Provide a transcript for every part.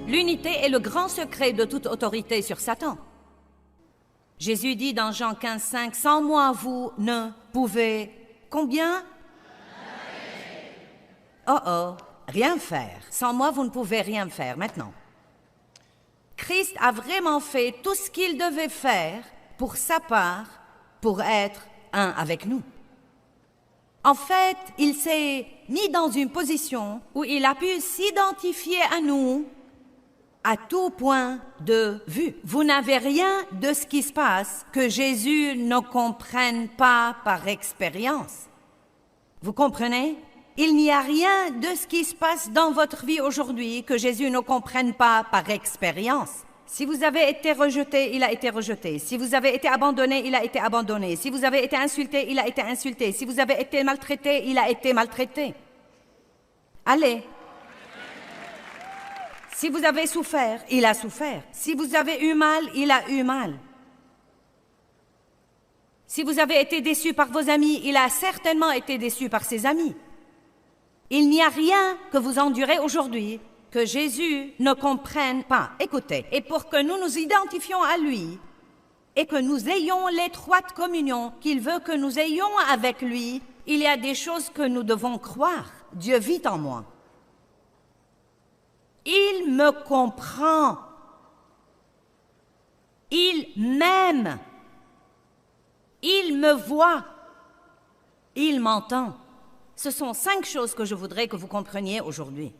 L'unité est le grand secret de toute autorité sur Satan. Jésus dit dans Jean 15,5, « Sans moi, vous ne pouvez... » Combien? Rien faire. Sans moi, vous ne pouvez rien faire maintenant. Christ a vraiment fait tout ce qu'il devait faire pour sa part, pour être un avec nous. En fait, il s'est mis dans une position où il a pu s'identifier à nous à tout point de vue. Vous n'avez rien de ce qui se passe que Jésus ne comprenne pas par expérience. Vous comprenez? Il n'y a rien de ce qui se passe dans votre vie aujourd'hui que Jésus ne comprenne pas par expérience. Si vous avez été rejeté, il a été rejeté. Si vous avez été abandonné, il a été abandonné. Si vous avez été insulté, il a été insulté. Si vous avez été maltraité, il a été maltraité. Allez. Si vous avez souffert, il a souffert. Si vous avez eu mal, il a eu mal. Si vous avez été déçu par vos amis, il a certainement été déçu par ses amis. Il n'y a rien que vous endurez aujourd'hui que Jésus ne comprenne pas. Écoutez, et pour que nous nous identifions à lui et que nous ayons l'étroite communion qu'il veut que nous ayons avec lui, il y a des choses que nous devons croire. Dieu vit en moi. Il me comprend. Il m'aime. Il me voit. Il m'entend. Ce sont 5 choses que je voudrais que vous compreniez aujourd'hui.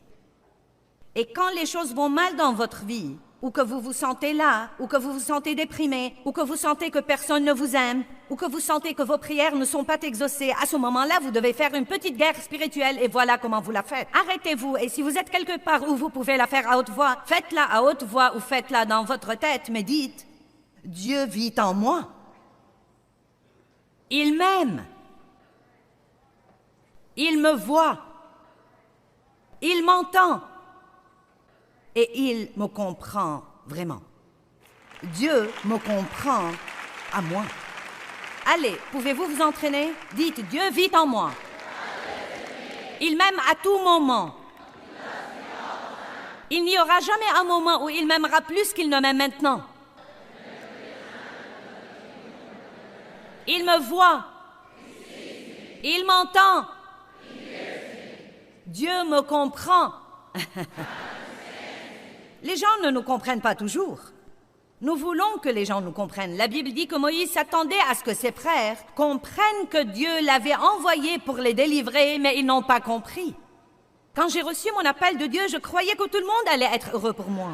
Et quand les choses vont mal dans votre vie, ou que vous vous sentez là, ou que vous vous sentez déprimé, ou que vous sentez que personne ne vous aime, ou que vous sentez que vos prières ne sont pas exaucées, à ce moment-là, vous devez faire une petite guerre spirituelle et voilà comment vous la faites. Arrêtez-vous et si vous êtes quelque part où vous pouvez la faire à haute voix, faites-la à haute voix ou faites-la dans votre tête, mais dites « Dieu vit en moi. Il m'aime. Il me voit. Il m'entend. Et il me comprend vraiment. Dieu me comprend à moi. » Allez, pouvez-vous vous entraîner? Dites, Dieu vit en moi. Il m'aime à tout moment. Il n'y aura jamais un moment où il m'aimera plus qu'il ne m'aime maintenant. Il me voit. Il m'entend. Dieu me comprend. Les gens ne nous comprennent pas toujours. Nous voulons que les gens nous comprennent. La Bible dit que Moïse s'attendait à ce que ses frères comprennent que Dieu l'avait envoyé pour les délivrer, mais ils n'ont pas compris. Quand j'ai reçu mon appel de Dieu, je croyais que tout le monde allait être heureux pour moi.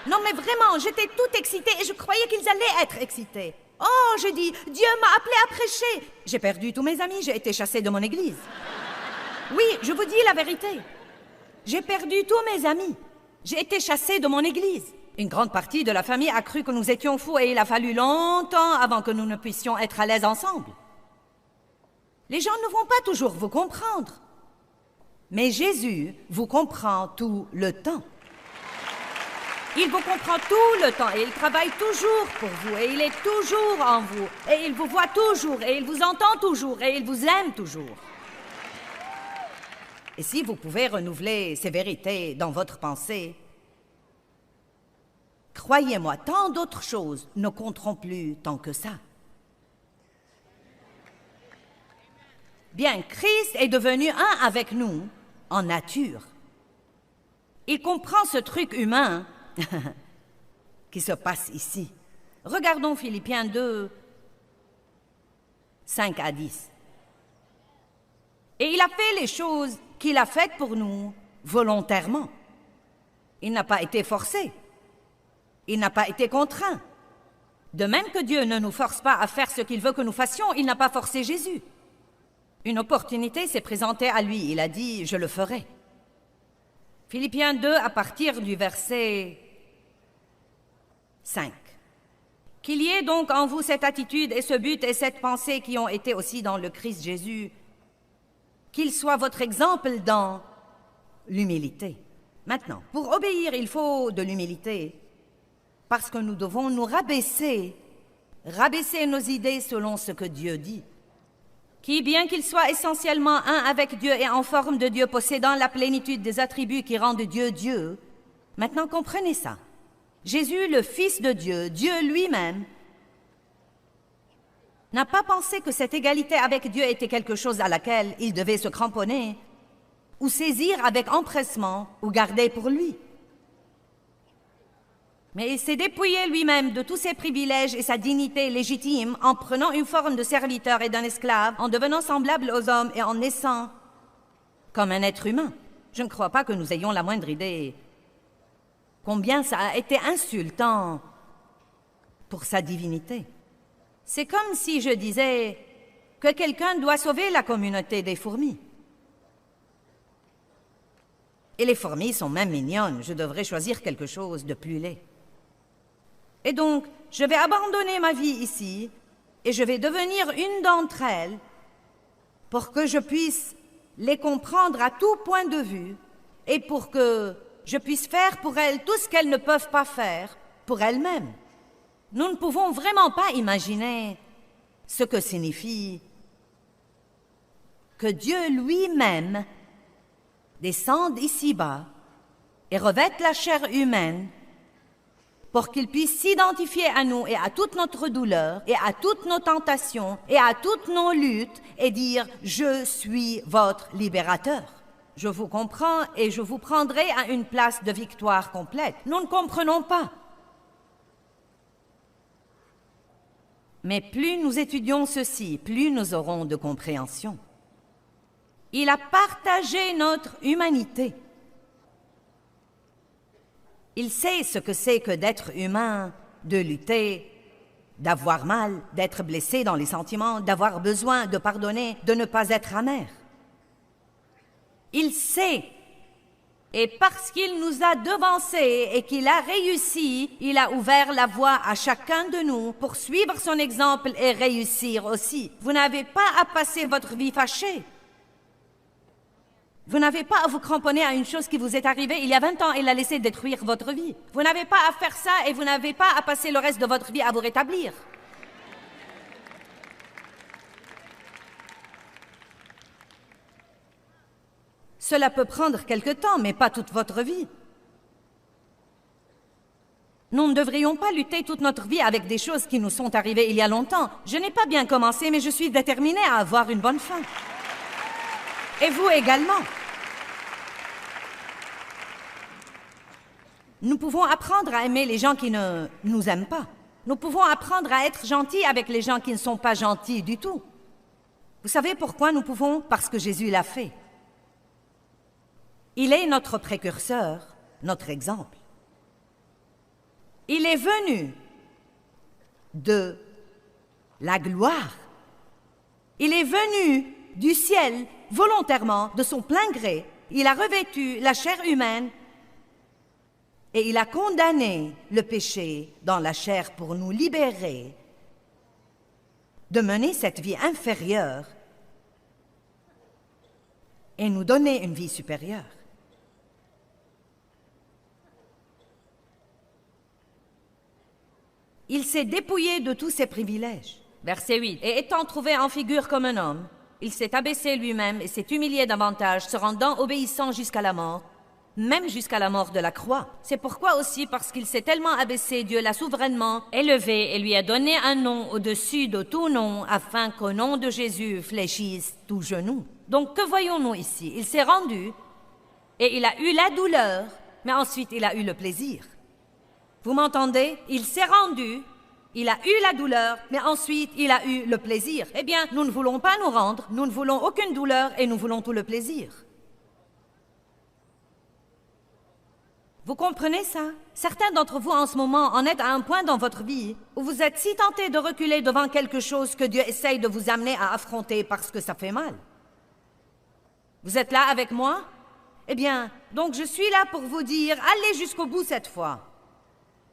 Non, mais vraiment, j'étais toute excitée et je croyais qu'ils allaient être excités. Oh, j'ai dit, Dieu m'a appelé à prêcher. J'ai perdu tous mes amis, j'ai été chassée de mon église. Oui, je vous dis la vérité. J'ai perdu tous mes amis. J'ai été chassée de mon église. Une grande partie de la famille a cru que nous étions fous et il a fallu longtemps avant que nous ne puissions être à l'aise ensemble. Les gens ne vont pas toujours vous comprendre. Mais Jésus vous comprend tout le temps. Il vous comprend tout le temps et il travaille toujours pour vous et il est toujours en vous et il vous voit toujours et il vous entend toujours et il vous aime toujours. Et si vous pouvez renouveler ces vérités dans votre pensée, croyez-moi, tant d'autres choses ne compteront plus tant que ça. Bien, Christ est devenu un avec nous en nature. Il comprend ce truc humain qui se passe ici. Regardons Philippiens 2, 5 à 10. Et il a fait les choses qu'il a faites pour nous volontairement. Il n'a pas été forcé. Il n'a pas été contraint. De même que Dieu ne nous force pas à faire ce qu'il veut que nous fassions, il n'a pas forcé Jésus. Une opportunité s'est présentée à lui. Il a dit « Je le ferai ». Philippiens 2, à partir du verset 5. « Qu'il y ait donc en vous cette attitude et ce but et cette pensée qui ont été aussi dans le Christ Jésus, qu'il soit votre exemple dans l'humilité. » Maintenant, pour obéir, il faut de l'humilité. Parce que nous devons nous rabaisser nos idées selon ce que Dieu dit. Qui, bien qu'il soit essentiellement un avec Dieu et en forme de Dieu, possédant la plénitude des attributs qui rendent Dieu Dieu, Maintenant, comprenez ça. Jésus, le Fils de Dieu, Dieu lui-même, n'a pas pensé que cette égalité avec Dieu était quelque chose à laquelle il devait se cramponner, ou saisir avec empressement, ou garder pour lui. Mais il s'est dépouillé lui-même de tous ses privilèges et sa dignité légitime en prenant une forme de serviteur et d'un esclave, en devenant semblable aux hommes et en naissant comme un être humain. Je ne crois pas que nous ayons la moindre idée combien ça a été insultant pour sa divinité. C'est comme si je disais que quelqu'un doit sauver la communauté des fourmis. Et les fourmis sont même mignonnes, je devrais choisir quelque chose de plus laid. Et donc, je vais abandonner ma vie ici et je vais devenir une d'entre elles pour que je puisse les comprendre à tout point de vue et pour que je puisse faire pour elles tout ce qu'elles ne peuvent pas faire pour elles-mêmes. Nous ne pouvons vraiment pas imaginer ce que signifie que Dieu lui-même descende ici-bas et revête la chair humaine pour qu'il puisse s'identifier à nous et à toute notre douleur et à toutes nos tentations et à toutes nos luttes et dire « Je suis votre libérateur ». Je vous comprends et je vous prendrai à une place de victoire complète. Nous ne comprenons pas. Mais plus nous étudions ceci, plus nous aurons de compréhension. Il a partagé notre humanité. Il sait ce que c'est que d'être humain, de lutter, d'avoir mal, d'être blessé dans les sentiments, d'avoir besoin de pardonner, de ne pas être amer. Il sait. Et parce qu'il nous a devancés et qu'il a réussi, il a ouvert la voie à chacun de nous pour suivre son exemple et réussir aussi. Vous n'avez pas à passer votre vie fâchée. Vous n'avez pas à vous cramponner à une chose qui vous est arrivée il y a 20 ans et la laisser détruire votre vie. Vous n'avez pas à faire ça et vous n'avez pas à passer le reste de votre vie à vous rétablir. Cela peut prendre quelque temps, mais pas toute votre vie. Nous ne devrions pas lutter toute notre vie avec des choses qui nous sont arrivées il y a longtemps. Je n'ai pas bien commencé, mais je suis déterminée à avoir une bonne fin. Et vous également. Nous pouvons apprendre à aimer les gens qui ne nous aiment pas. Nous pouvons apprendre à être gentils avec les gens qui ne sont pas gentils du tout. Vous savez pourquoi nous pouvons? Parce que Jésus l'a fait. Il est notre précurseur, notre exemple. Il est venu de la gloire. Il est venu du ciel volontairement, de son plein gré. Il a revêtu la chair humaine et il a condamné le péché dans la chair pour nous libérer de mener cette vie inférieure et nous donner une vie supérieure. Il s'est dépouillé de tous ses privilèges. Verset 8. Et étant trouvé en figure comme un homme, il s'est abaissé lui-même et s'est humilié davantage, se rendant obéissant jusqu'à la mort, même jusqu'à la mort de la croix. C'est pourquoi aussi, parce qu'il s'est tellement abaissé, Dieu l'a souverainement élevé et lui a donné un nom au-dessus de tout nom, afin qu'au nom de Jésus fléchisse tout genou. Donc que voyons-nous ici? Il s'est rendu et il a eu la douleur, mais ensuite il a eu le plaisir. Vous m'entendez? Il s'est rendu, il a eu la douleur, mais ensuite il a eu le plaisir. Eh bien, nous ne voulons pas nous rendre, nous ne voulons aucune douleur et nous voulons tout le plaisir. Vous comprenez ça? Certains d'entre vous en ce moment en êtes à un point dans votre vie où vous êtes si tentés de reculer devant quelque chose que Dieu essaye de vous amener à affronter parce que ça fait mal. Vous êtes là avec moi? Eh bien, donc je suis là pour vous dire, allez jusqu'au bout cette fois.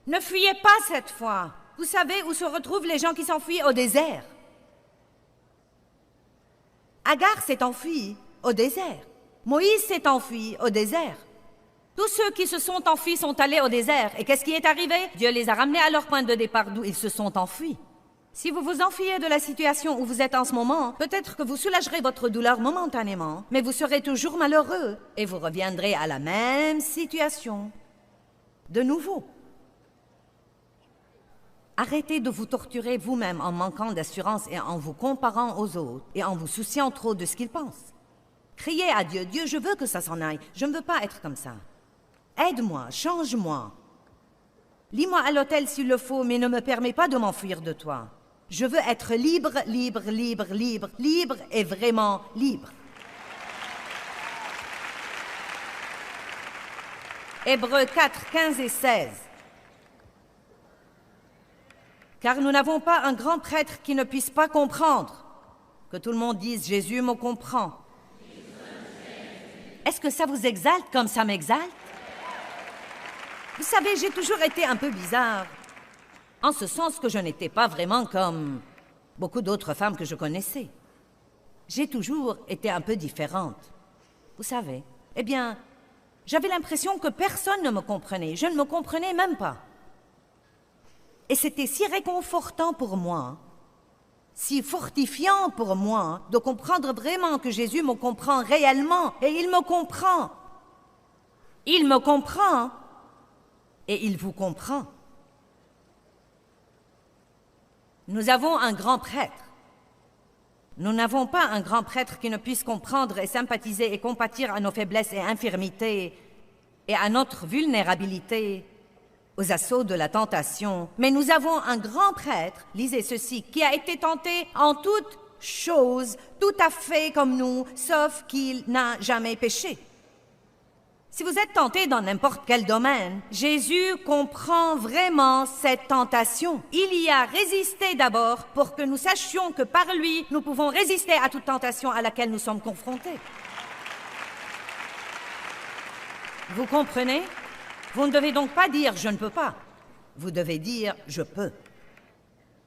Ne fuyez pas cette fois. Vous savez où se retrouvent les gens qui s'enfuient au désert? Agar s'est enfui au désert. Moïse s'est enfui au désert. Tous ceux qui se sont enfuis sont allés au désert. Et qu'est-ce qui est arrivé? Dieu les a ramenés à leur point de départ d'où ils se sont enfuis. Si vous vous enfuyez de la situation où vous êtes en ce moment, peut-être que vous soulagerez votre douleur momentanément, mais vous serez toujours malheureux et vous reviendrez à la même situation. de nouveau. Arrêtez de vous torturer vous-même en manquant d'assurance et en vous comparant aux autres et en vous souciant trop de ce qu'ils pensent. Criez à Dieu, Dieu, je veux que ça s'en aille, je ne veux pas être comme ça. Aide-moi, change-moi. Lis-moi à l'autel s'il le faut, mais ne me permets pas de m'enfuir de toi. Je veux être libre, libre, libre, libre, libre et vraiment libre. Hébreux 4, 15 et 16. Car nous n'avons pas un grand prêtre qui ne puisse pas comprendre. Que tout le monde dise « Jésus me comprend ». Est-ce que ça vous exalte comme ça m'exalte? Vous savez, j'ai toujours été un peu bizarre. En ce sens que je n'étais pas vraiment comme beaucoup d'autres femmes que je connaissais. J'ai toujours été un peu différente. Vous savez, eh bien, j'avais l'impression que personne ne me comprenait. Je ne me comprenais même pas. Et c'était si réconfortant pour moi, si fortifiant pour moi, de comprendre vraiment que Jésus me comprend réellement, et il me comprend. Il me comprend, et il vous comprend. Nous avons un grand prêtre. Nous n'avons pas un grand prêtre qui ne puisse comprendre et sympathiser et compatir à nos faiblesses et infirmités et à notre vulnérabilité, aux assauts de la tentation. Mais nous avons un grand prêtre, lisez ceci, qui a été tenté en toutes choses, tout à fait comme nous, sauf qu'il n'a jamais péché. Si vous êtes tenté dans n'importe quel domaine, Jésus comprend vraiment cette tentation. Il y a résisté d'abord pour que nous sachions que par lui, nous pouvons résister à toute tentation à laquelle nous sommes confrontés. Vous comprenez? Vous ne devez donc pas dire « je ne peux pas ». Vous devez dire « je peux ».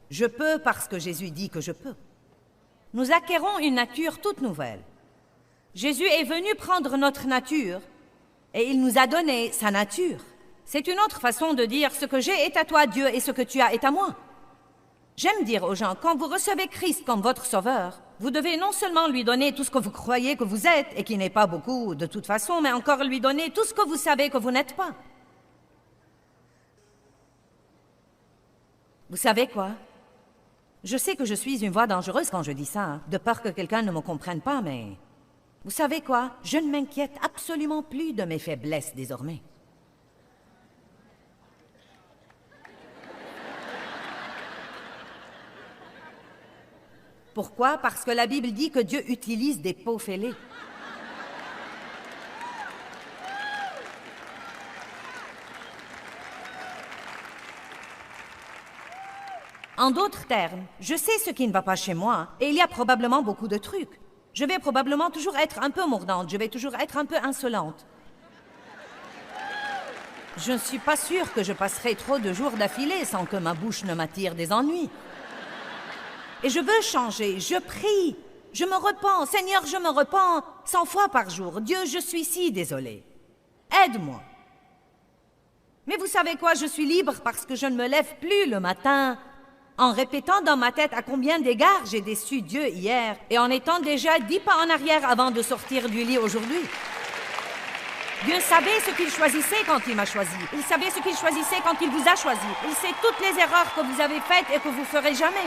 Je peux parce que Jésus dit que je peux. Nous acquérons une nature toute nouvelle. Jésus est venu prendre notre nature et il nous a donné sa nature. C'est une autre façon de dire « ce que j'ai est à toi, Dieu, et ce que tu as est à moi ». J'aime dire aux gens, quand vous recevez Christ comme votre sauveur, vous devez non seulement lui donner tout ce que vous croyez que vous êtes, et qui n'est pas beaucoup de toute façon, mais encore lui donner tout ce que vous savez que vous n'êtes pas. Vous savez quoi? Je sais que je suis une voix dangereuse quand je dis ça, hein, de peur que quelqu'un ne me comprenne pas, mais... Vous savez quoi? Je ne m'inquiète absolument plus de mes faiblesses désormais. Pourquoi? Parce que la Bible dit que Dieu utilise des peaux fêlées. En d'autres termes, je sais ce qui ne va pas chez moi, et il y a probablement beaucoup de trucs. Je vais probablement toujours être un peu mordante, je vais toujours être un peu insolente. Je ne suis pas sûre que je passerai trop de jours d'affilée sans que ma bouche ne m'attire des ennuis. Et je veux changer, je prie, je me repens, Seigneur, je me repens 100 fois par jour. Dieu, je suis si désolée. Aide-moi. Mais vous savez quoi, je suis libre parce que je ne me lève plus le matin en répétant dans ma tête à combien d'égards j'ai déçu Dieu hier et en étant déjà 10 pas en arrière avant de sortir du lit aujourd'hui. Dieu savait ce qu'il choisissait quand il m'a choisi. Il savait ce qu'il choisissait quand il vous a choisi. Il sait toutes les erreurs que vous avez faites et que vous ferez jamais.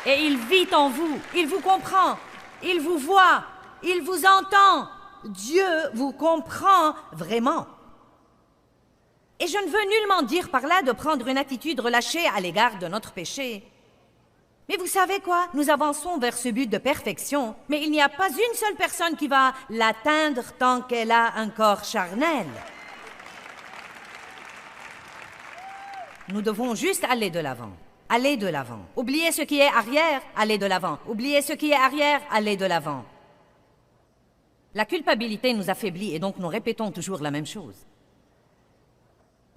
Et il vit en vous, il vous comprend, il vous voit, il vous entend. Dieu vous comprend vraiment. Et je ne veux nullement dire par là de prendre une attitude relâchée à l'égard de notre péché. Mais vous savez quoi? Nous avançons vers ce but de perfection, mais il n'y a pas une seule personne qui va l'atteindre tant qu'elle a un corps charnel. Nous devons juste aller de l'avant. Allez de l'avant. Oubliez ce qui est arrière, allez de l'avant. Oubliez ce qui est arrière, allez de l'avant. La culpabilité nous affaiblit et donc nous répétons toujours la même chose.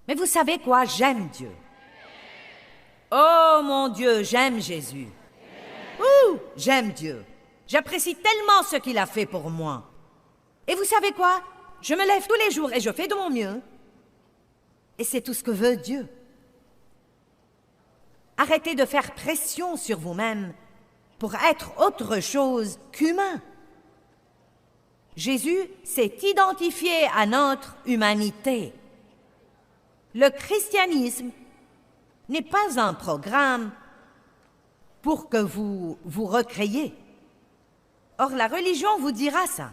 Mais vous savez quoi? J'aime Dieu. Oh mon Dieu, j'aime Jésus. Ouh, j'aime Dieu. J'apprécie tellement ce qu'il a fait pour moi. Et vous savez quoi? Je me lève tous les jours et je fais de mon mieux. Et c'est tout ce que veut Dieu. Arrêtez de faire pression sur vous-même pour être autre chose qu'humain. Jésus s'est identifié à notre humanité. Le christianisme n'est pas un programme pour que vous vous recréiez. Or, la religion vous dira ça.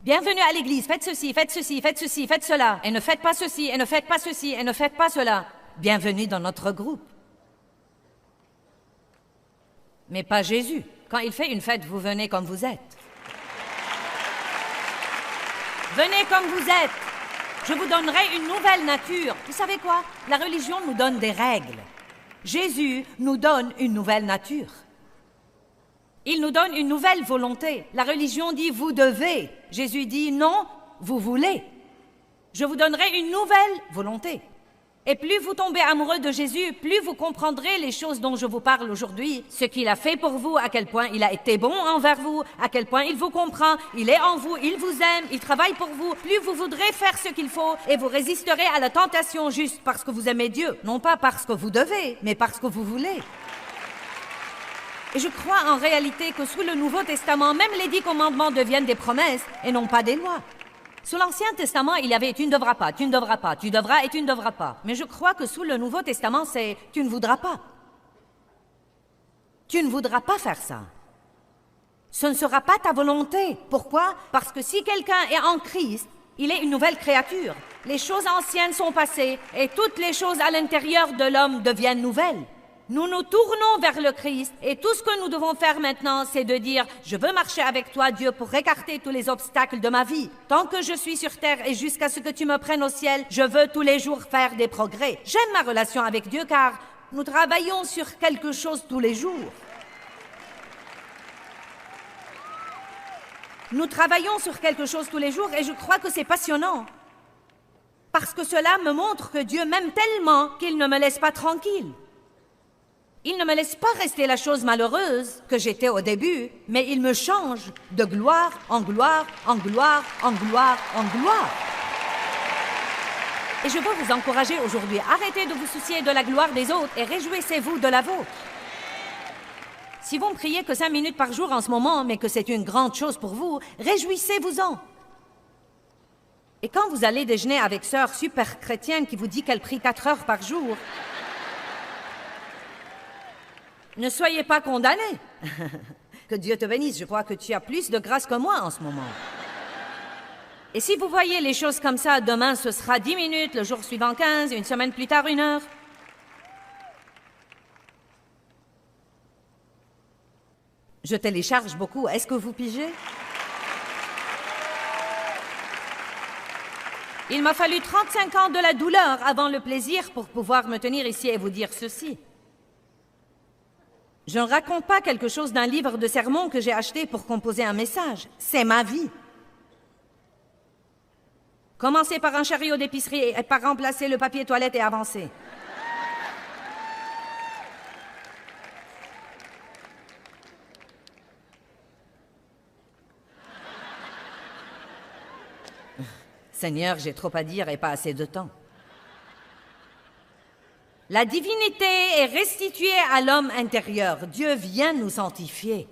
Bienvenue à l'église, faites ceci, faites ceci, faites ceci, faites cela, et ne faites pas ceci, et ne faites pas ceci, et ne faites pas cela. Bienvenue dans notre groupe. Mais pas Jésus. Quand il fait une fête, vous venez comme vous êtes. Venez comme vous êtes. Je vous donnerai une nouvelle nature. Vous savez quoi? La religion nous donne des règles. Jésus nous donne une nouvelle nature. Il nous donne une nouvelle volonté. La religion dit « vous devez ». Jésus dit « non, vous voulez ». Je vous donnerai une nouvelle volonté. Et plus vous tombez amoureux de Jésus, plus vous comprendrez les choses dont je vous parle aujourd'hui, ce qu'il a fait pour vous, à quel point il a été bon envers vous, à quel point il vous comprend, il est en vous, il vous aime, il travaille pour vous. Plus vous voudrez faire ce qu'il faut et vous résisterez à la tentation juste parce que vous aimez Dieu, non pas parce que vous devez, mais parce que vous voulez. Et je crois en réalité que sous le Nouveau Testament, même les 10 commandements deviennent des promesses et non pas des lois. Sous l'Ancien Testament, il y avait « tu ne devras pas, tu ne devras pas, tu devras et tu ne devras pas ». Mais je crois que sous le Nouveau Testament, c'est « tu ne voudras pas ». Tu ne voudras pas faire ça. Ce ne sera pas ta volonté. Pourquoi? Parce que si quelqu'un est en Christ, il est une nouvelle créature. Les choses anciennes sont passées et toutes les choses à l'intérieur de l'homme deviennent nouvelles. Nous nous tournons vers le Christ et tout ce que nous devons faire maintenant, c'est de dire « Je veux marcher avec toi, Dieu, pour écarter tous les obstacles de ma vie. Tant que je suis sur terre et jusqu'à ce que tu me prennes au ciel, je veux tous les jours faire des progrès. » J'aime ma relation avec Dieu car nous travaillons sur quelque chose tous les jours. Nous travaillons sur quelque chose tous les jours et je crois que c'est passionnant. Parce que cela me montre que Dieu m'aime tellement qu'il ne me laisse pas tranquille. Il ne me laisse pas rester la chose malheureuse que j'étais au début, mais il me change de gloire en gloire, en gloire, en gloire, en gloire. Et je veux vous encourager aujourd'hui, arrêtez de vous soucier de la gloire des autres et réjouissez-vous de la vôtre. Si vous ne priez que 5 minutes par jour en ce moment, mais que c'est une grande chose pour vous, réjouissez-vous-en. Et quand vous allez déjeuner avec sœur super chrétienne qui vous dit qu'elle prie 4 heures par jour, ne soyez pas condamnés. Que Dieu te bénisse, je crois que tu as plus de grâce que moi en ce moment. Et si vous voyez les choses comme ça, demain ce sera 10 minutes, le jour suivant 15, une semaine plus tard 1 heure. Je télécharge beaucoup, est-ce que vous pigez? Il m'a fallu 35 ans de la douleur avant le plaisir pour pouvoir me tenir ici et vous dire ceci. Je ne raconte pas quelque chose d'un livre de sermons que j'ai acheté pour composer un message. C'est ma vie. Commencez par un chariot d'épicerie et par remplacer le papier toilette et avancer. Seigneur, j'ai trop à dire et pas assez de temps. La divinité est restituée à l'homme intérieur. Dieu vient nous sanctifier.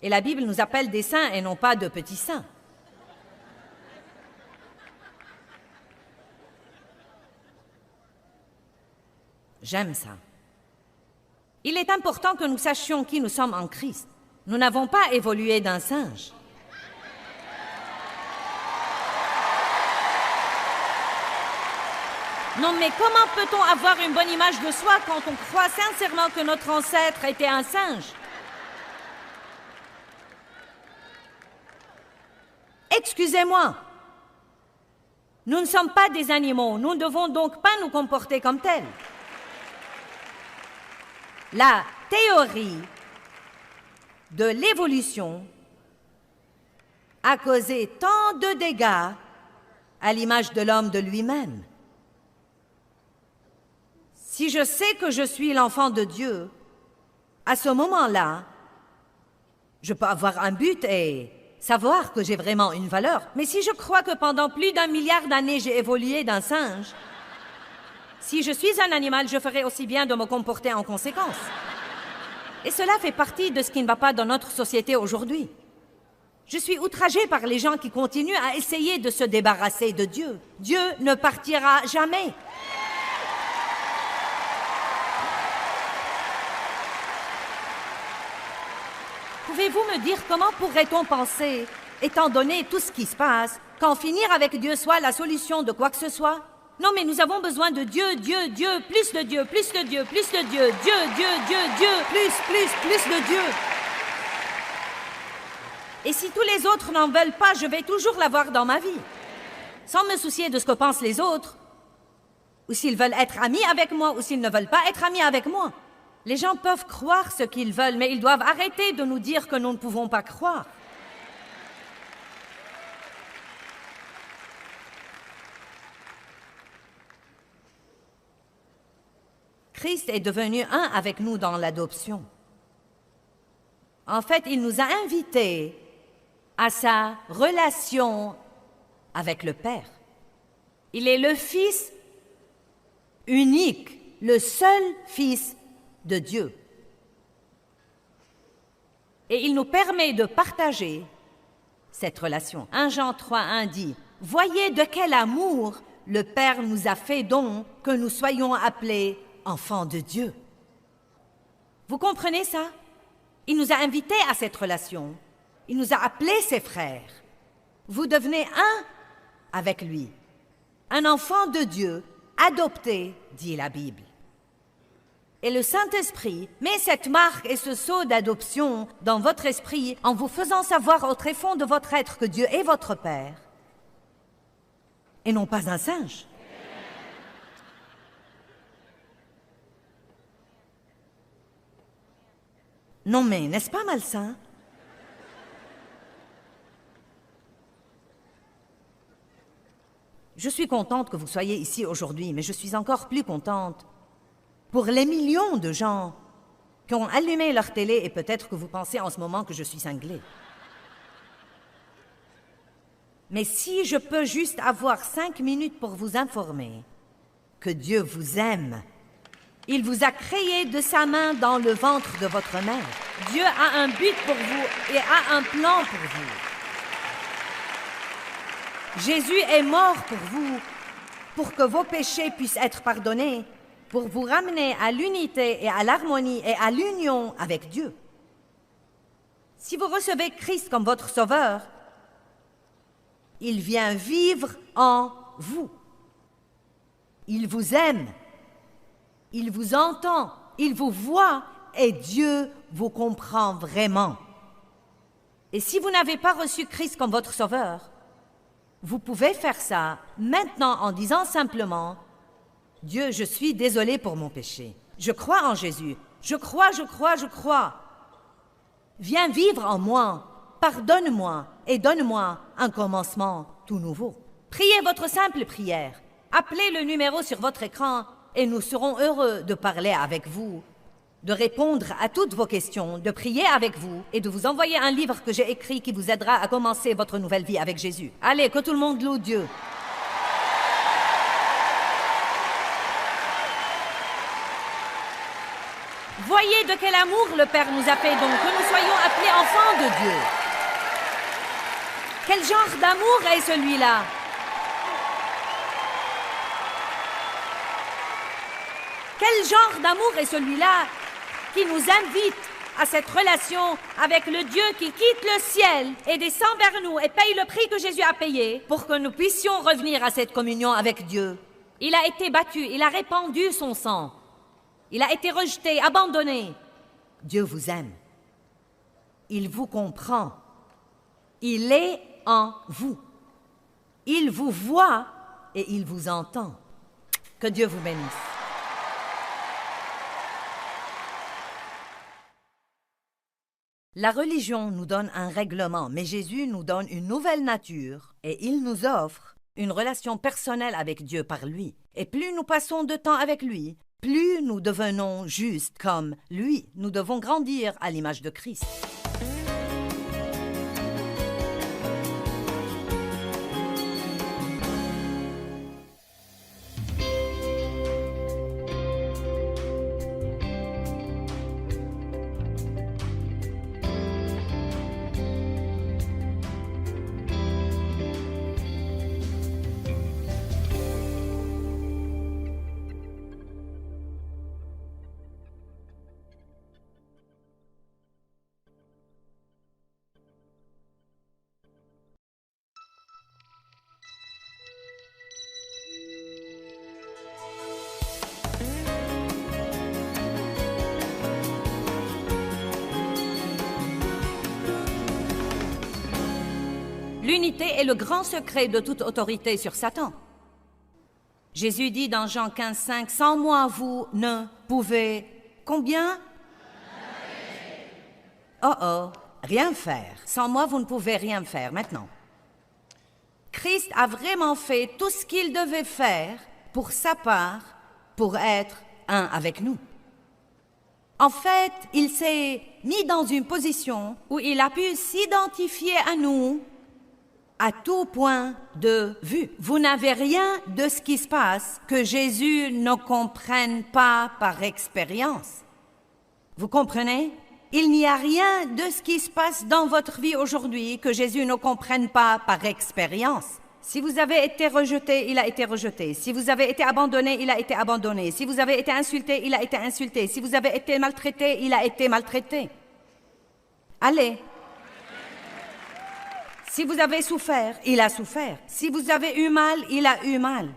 Et la Bible nous appelle des saints et non pas de petits saints. J'aime ça. Il est important que nous sachions qui nous sommes en Christ. Nous n'avons pas évolué d'un singe. Non, mais comment peut-on avoir une bonne image de soi quand on croit sincèrement que notre ancêtre était un singe? Excusez-moi. Nous ne sommes pas des animaux. Nous ne devons donc pas nous comporter comme tels. La théorie de l'évolution a causé tant de dégâts à l'image de l'homme de lui-même. Si je sais que je suis l'enfant de Dieu, à ce moment-là, je peux avoir un but et savoir que j'ai vraiment une valeur. Mais si je crois que pendant plus d'1 milliard d'années, j'ai évolué d'un singe, si je suis un animal, je ferai aussi bien de me comporter en conséquence. Et cela fait partie de ce qui ne va pas dans notre société aujourd'hui. Je suis outragée par les gens qui continuent à essayer de se débarrasser de Dieu. Dieu ne partira jamais. Pouvez-vous me dire comment pourrait-on penser, étant donné tout ce qui se passe, qu'en finir avec Dieu soit la solution de quoi que ce soit? Non, mais nous avons besoin de Dieu, Dieu, Dieu, plus de Dieu, plus de Dieu, plus de Dieu, Dieu, Dieu, Dieu, Dieu, plus de Dieu. Et si tous les autres n'en veulent pas, je vais toujours l'avoir dans ma vie, sans me soucier de ce que pensent les autres, ou s'ils veulent être amis avec moi, ou s'ils ne veulent pas être amis avec moi. Les gens peuvent croire ce qu'ils veulent, mais ils doivent arrêter de nous dire que nous ne pouvons pas croire. Christ est devenu un avec nous dans l'adoption. En fait, il nous a invités à sa relation avec le Père. Il est le Fils unique, le seul Fils de Dieu. Et il nous permet de partager cette relation. 1 Jean 3:1 dit « Voyez de quel amour le Père nous a fait don que nous soyons appelés enfants de Dieu. » Vous comprenez ça? Il nous a invités à cette relation. Il nous a appelés ses frères. Vous devenez un avec lui. Un enfant de Dieu, adopté, dit la Bible. Et le Saint-Esprit met cette marque et ce sceau d'adoption dans votre esprit en vous faisant savoir au tréfonds de votre être que Dieu est votre Père et non pas un singe. Non mais, n'est-ce pas malsain? Je suis contente que vous soyez ici aujourd'hui, mais je suis encore plus contente pour les millions de gens qui ont allumé leur télé et peut-être que vous pensez en ce moment que je suis cinglée. Mais si je peux juste avoir 5 minutes pour vous informer que Dieu vous aime, il vous a créé de sa main dans le ventre de votre mère. Dieu a un but pour vous et a un plan pour vous. Jésus est mort pour vous, pour que vos péchés puissent être pardonnés, pour vous ramener à l'unité et à l'harmonie et à l'union avec Dieu. Si vous recevez Christ comme votre sauveur, il vient vivre en vous. Il vous aime, il vous entend, il vous voit et Dieu vous comprend vraiment. Et si vous n'avez pas reçu Christ comme votre sauveur, vous pouvez faire ça maintenant en disant simplement « Dieu, je suis désolé pour mon péché. Je crois en Jésus. Je crois, je crois, je crois. Viens vivre en moi. Pardonne-moi et donne-moi un commencement tout nouveau. » Priez votre simple prière. Appelez le numéro sur votre écran et nous serons heureux de parler avec vous, de répondre à toutes vos questions, de prier avec vous et de vous envoyer un livre que j'ai écrit qui vous aidera à commencer votre nouvelle vie avec Jésus. Allez, que tout le monde loue Dieu. Voyez de quel amour le Père nous a fait donc que nous soyons appelés enfants de Dieu. Quel genre d'amour est celui-là? Quel genre d'amour est celui-là qui nous invite à cette relation avec le Dieu qui quitte le ciel et descend vers nous et paye le prix que Jésus a payé pour que nous puissions revenir à cette communion avec Dieu? Il a été battu, il a répandu son sang. Il a été rejeté, abandonné. Dieu vous aime. Il vous comprend. Il est en vous. Il vous voit et il vous entend. Que Dieu vous bénisse. La religion nous donne un règlement, mais Jésus nous donne une nouvelle nature et il nous offre une relation personnelle avec Dieu par lui. Et plus nous passons de temps avec lui, plus nous devenons justes comme lui. Nous devons grandir à l'image de Christ. L'unité est le grand secret de toute autorité sur Satan. Jésus dit dans Jean 15,5, « Sans moi, vous ne pouvez... » Combien? Oh, rien faire. Sans moi, vous ne pouvez rien faire maintenant. Christ a vraiment fait tout ce qu'il devait faire pour sa part, pour être un avec nous. En fait, il s'est mis dans une position où il a pu s'identifier à nous à tout point de vue. Vous n'avez rien de ce qui se passe que Jésus ne comprenne pas par expérience. Vous comprenez? Il n'y a rien de ce qui se passe dans votre vie aujourd'hui que Jésus ne comprenne pas par expérience. Si vous avez été rejeté, il a été rejeté. Si vous avez été abandonné, il a été abandonné. Si vous avez été insulté, il a été insulté. Si vous avez été maltraité, il a été maltraité. Allez. Si vous avez souffert, il a souffert. Si vous avez eu mal, il a eu mal.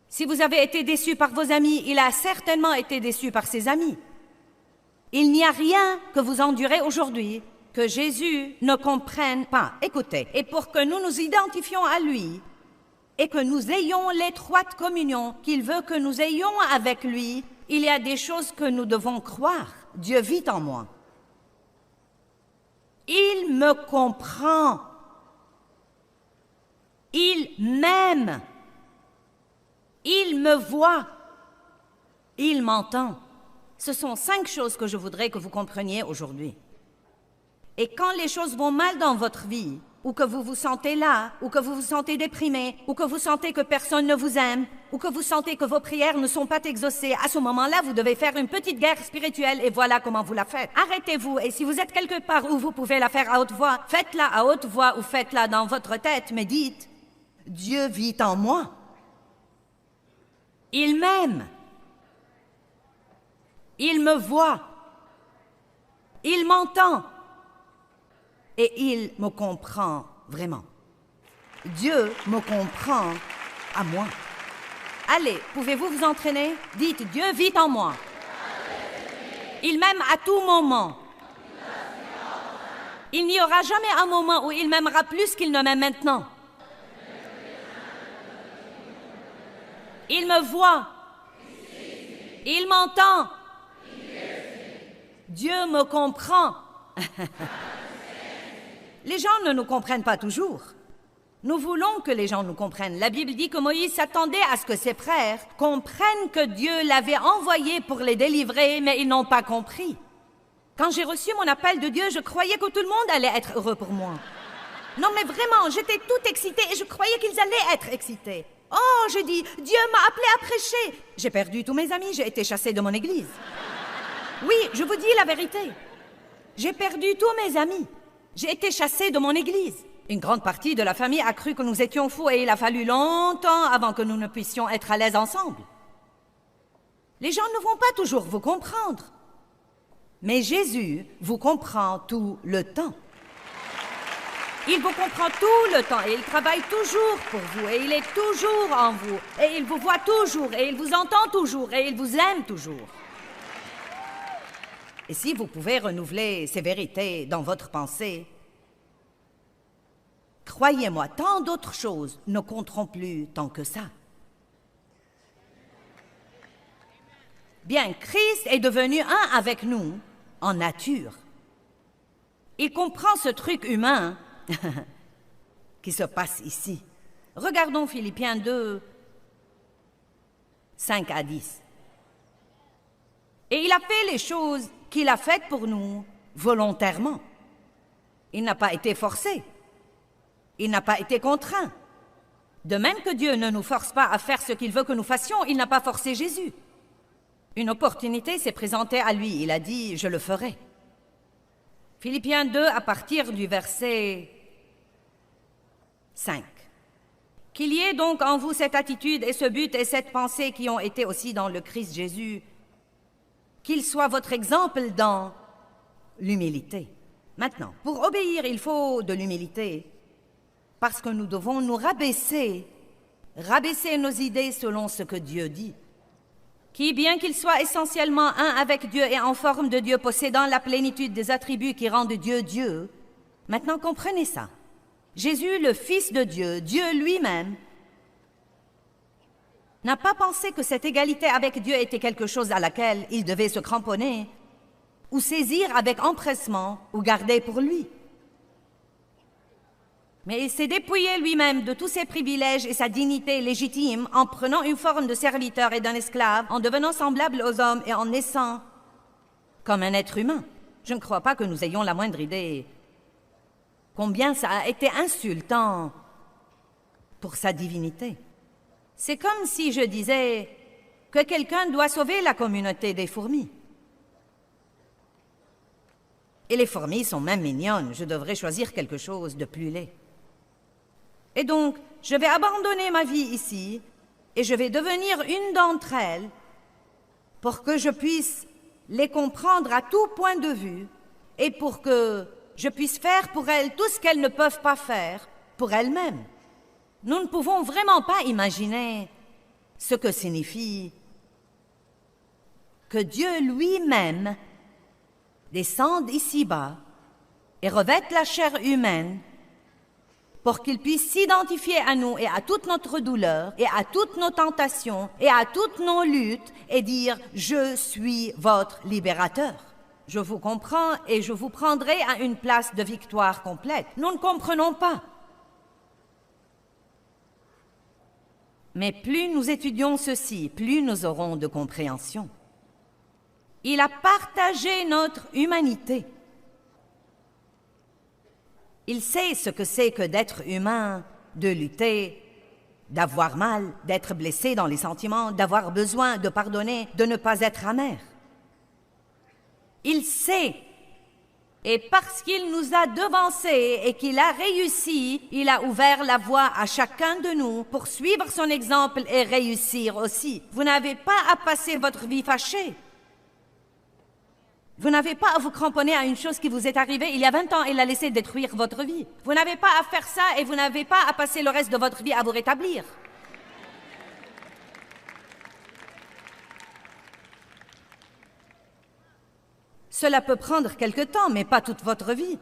Si vous avez été déçu par vos amis, il a certainement été déçu par ses amis. Il n'y a rien que vous endurez aujourd'hui que Jésus ne comprenne pas. Écoutez, et pour que nous nous identifions à lui et que nous ayons l'étroite communion qu'il veut que nous ayons avec lui, il y a des choses que nous devons croire. Dieu vit en moi. Il me comprend. Il m'aime. Il me voit. Il m'entend. Ce sont 5 choses que je voudrais que vous compreniez aujourd'hui. Et quand les choses vont mal dans votre vie, ou que vous vous sentez là, ou que vous vous sentez déprimé, ou que vous sentez que personne ne vous aime, ou que vous sentez que vos prières ne sont pas exaucées, à ce moment-là, vous devez faire une petite guerre spirituelle et voilà comment vous la faites. Arrêtez-vous et si vous êtes quelque part où vous pouvez la faire à haute voix, faites-la à haute voix ou faites-la dans votre tête, mais dites « Dieu vit en moi. Il m'aime. Il me voit. Il m'entend. Et il me comprend vraiment. Dieu me comprend à moi. » Allez, pouvez-vous vous entraîner? Dites, Dieu vit en moi. Il m'aime à tout moment. Il n'y aura jamais un moment où il m'aimera plus qu'il ne m'aime maintenant. Il me voit. Il m'entend. Dieu me comprend. Les gens ne nous comprennent pas toujours. Nous voulons que les gens nous comprennent. La Bible dit que Moïse s'attendait à ce que ses frères comprennent que Dieu l'avait envoyé pour les délivrer, mais ils n'ont pas compris. Quand j'ai reçu mon appel de Dieu, je croyais que tout le monde allait être heureux pour moi. Non, mais vraiment, j'étais toute excitée et je croyais qu'ils allaient être excités. Oh, j'ai dit, Dieu m'a appelé à prêcher. J'ai perdu tous mes amis, j'ai été chassée de mon église. Oui, je vous dis la vérité. J'ai perdu tous mes amis. J'ai été chassée de mon église. Une grande partie de la famille a cru que nous étions fous et il a fallu longtemps avant que nous ne puissions être à l'aise ensemble. Les gens ne vont pas toujours vous comprendre. Mais Jésus vous comprend tout le temps. Il vous comprend tout le temps et il travaille toujours pour vous et il est toujours en vous et il vous voit toujours et il vous entend toujours et il vous aime toujours. Et si vous pouvez renouveler ces vérités dans votre pensée, croyez-moi, tant d'autres choses ne compteront plus tant que ça. Bien, Christ est devenu un avec nous en nature. Il comprend ce truc humain qui se passe ici. Regardons Philippiens 2, 5 à 10. Et il a fait les choses qu'il a faites pour nous volontairement. Il n'a pas été forcé. Il n'a pas été contraint. De même que Dieu ne nous force pas à faire ce qu'il veut que nous fassions, il n'a pas forcé Jésus. Une opportunité s'est présentée à lui. Il a dit « Je le ferai ». Philippiens 2, à partir du verset 5. « Qu'il y ait donc en vous cette attitude et ce but et cette pensée qui ont été aussi dans le Christ Jésus, qu'il soit votre exemple dans l'humilité. » Maintenant, pour obéir, il faut de l'humilité. Parce que nous devons nous rabaisser nos idées selon ce que Dieu dit. Qui, bien qu'il soit essentiellement un avec Dieu et en forme de Dieu, possédant la plénitude des attributs qui rendent Dieu Dieu, Maintenant, comprenez ça. Jésus, le Fils de Dieu, Dieu lui-même, n'a pas pensé que cette égalité avec Dieu était quelque chose à laquelle il devait se cramponner, ou saisir avec empressement, ou garder pour lui. Mais il s'est dépouillé lui-même de tous ses privilèges et sa dignité légitime en prenant une forme de serviteur et d'un esclave, en devenant semblable aux hommes et en naissant comme un être humain. Je ne crois pas que nous ayons la moindre idée combien ça a été insultant pour sa divinité. C'est comme si je disais que quelqu'un doit sauver la communauté des fourmis. Et les fourmis sont même mignonnes, je devrais choisir quelque chose de plus laid. Et donc, je vais abandonner ma vie ici et je vais devenir une d'entre elles pour que je puisse les comprendre à tout point de vue et pour que je puisse faire pour elles tout ce qu'elles ne peuvent pas faire pour elles-mêmes. Nous ne pouvons vraiment pas imaginer ce que signifie que Dieu lui-même descende ici-bas et revête la chair humaine pour qu'il puisse s'identifier à nous et à toute notre douleur et à toutes nos tentations et à toutes nos luttes et dire « Je suis votre libérateur ». Je vous comprends et je vous prendrai à une place de victoire complète. Nous ne comprenons pas. Mais plus nous étudions ceci, plus nous aurons de compréhension. Il a partagé notre humanité. Il sait ce que c'est que d'être humain, de lutter, d'avoir mal, d'être blessé dans les sentiments, d'avoir besoin de pardonner, de ne pas être amer. Il sait. Et parce qu'il nous a devancés et qu'il a réussi, il a ouvert la voie à chacun de nous pour suivre son exemple et réussir aussi. Vous n'avez pas à passer votre vie fâchée. Vous n'avez pas à vous cramponner à une chose qui vous est arrivée il y a 20 ans et la laisser détruire votre vie. Vous n'avez pas à faire ça et vous n'avez pas à passer le reste de votre vie à vous rétablir. Cela peut prendre quelque temps, mais pas toute votre vie.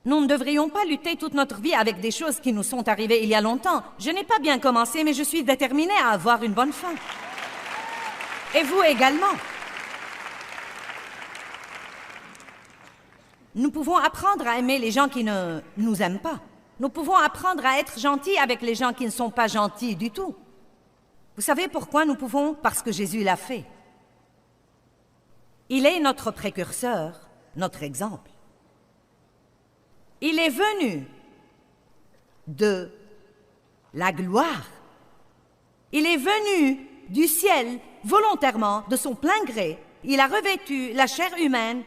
Nous ne devrions pas lutter toute notre vie avec des choses qui nous sont arrivées il y a longtemps. Je n'ai pas bien commencé, mais je suis déterminée à avoir une bonne fin. Et vous également. Nous pouvons apprendre à aimer les gens qui ne nous aiment pas. Nous pouvons apprendre à être gentils avec les gens qui ne sont pas gentils du tout. Vous savez pourquoi nous pouvons? Parce que Jésus l'a fait. Il est notre précurseur, notre exemple. Il est venu de la gloire. Il est venu du ciel volontairement, de son plein gré. Il a revêtu la chair humaine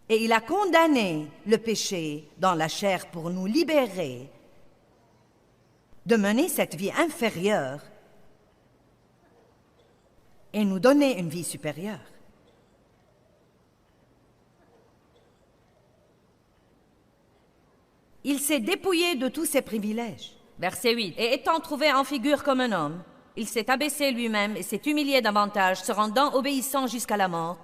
et il a condamné le péché dans la chair pour nous libérer de mener cette vie inférieure et nous donner une vie supérieure. Il s'est dépouillé de tous ses privilèges. Verset 8. Et étant trouvé en figure comme un homme, il s'est abaissé lui-même et s'est humilié davantage, se rendant obéissant jusqu'à la mort,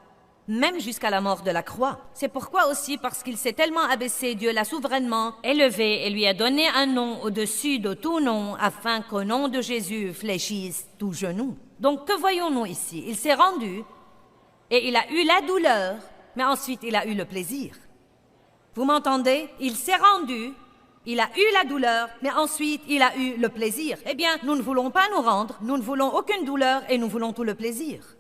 même jusqu'à la mort de la croix. C'est pourquoi aussi, parce qu'il s'est tellement abaissé, Dieu l'a souverainement élevé et lui a donné un nom au-dessus de tout nom, afin qu'au nom de Jésus fléchisse tout genou. Donc que voyons-nous ici? Il s'est rendu et il a eu la douleur, mais ensuite il a eu le plaisir. Vous m'entendez? Il s'est rendu, il a eu la douleur, mais ensuite il a eu le plaisir. Eh bien, nous ne voulons pas nous rendre, nous ne voulons aucune douleur et nous voulons tout le plaisir.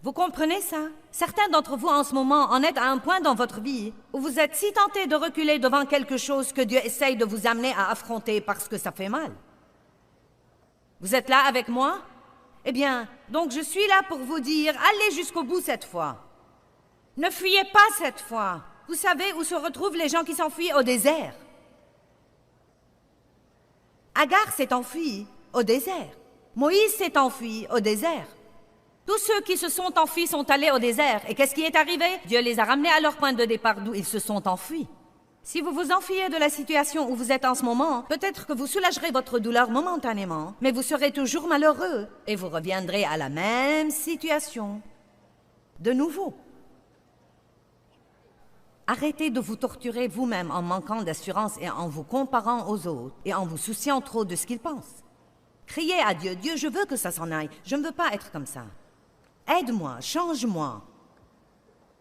Vous comprenez ça? Certains d'entre vous en ce moment en êtes à un point dans votre vie où vous êtes si tentés de reculer devant quelque chose que Dieu essaye de vous amener à affronter parce que ça fait mal. Vous êtes là avec moi? Eh bien, donc je suis là pour vous dire, allez jusqu'au bout cette fois. Ne fuyez pas cette fois. Vous savez où se retrouvent les gens qui s'enfuient au désert? Agar s'est enfui au désert. Moïse s'est enfui au désert. Tous ceux qui se sont enfuis sont allés au désert. Et qu'est-ce qui est arrivé? Dieu les a ramenés à leur point de départ d'où ils se sont enfuis. Si vous vous enfuyez de la situation où vous êtes en ce moment, peut-être que vous soulagerez votre douleur momentanément, mais vous serez toujours malheureux et vous reviendrez à la même situation. de nouveau. Arrêtez de vous torturer vous-même en manquant d'assurance et en vous comparant aux autres et en vous souciant trop de ce qu'ils pensent. Criez à Dieu, Dieu, je veux que ça s'en aille, je ne veux pas être comme ça. Aide-moi, change-moi.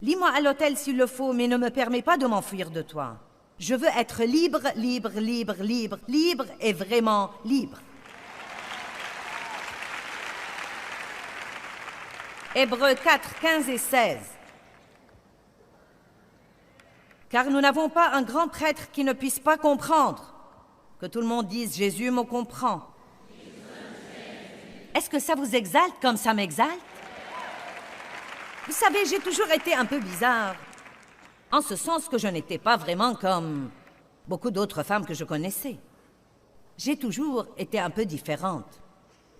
Lis-moi à l'autel s'il le faut, mais ne me permets pas de m'enfuir de toi. Je veux être libre, libre, libre, libre, libre et vraiment libre. Hébreux 4, 15 et 16. Car nous n'avons pas un grand prêtre qui ne puisse pas comprendre. Que tout le monde dise « Jésus me comprend ». Est-ce que ça vous exalte comme ça m'exalte? Vous savez, j'ai toujours été un peu bizarre. En ce sens que je n'étais pas vraiment comme beaucoup d'autres femmes que je connaissais. J'ai toujours été un peu différente.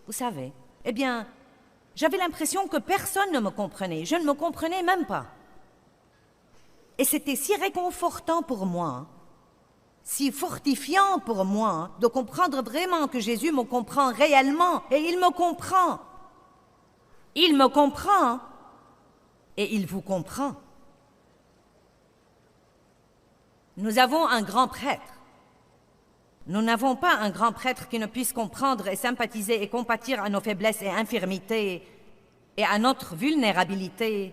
Vous savez, eh bien, j'avais l'impression que personne ne me comprenait. Je ne me comprenais même pas. Et c'était si réconfortant pour moi, si fortifiant pour moi, de comprendre vraiment que Jésus me comprend réellement, et il me comprend. Il me comprend, et il vous comprend. Nous avons un grand prêtre. Nous n'avons pas un grand prêtre qui ne puisse comprendre et sympathiser et compatir à nos faiblesses et infirmités et à notre vulnérabilité,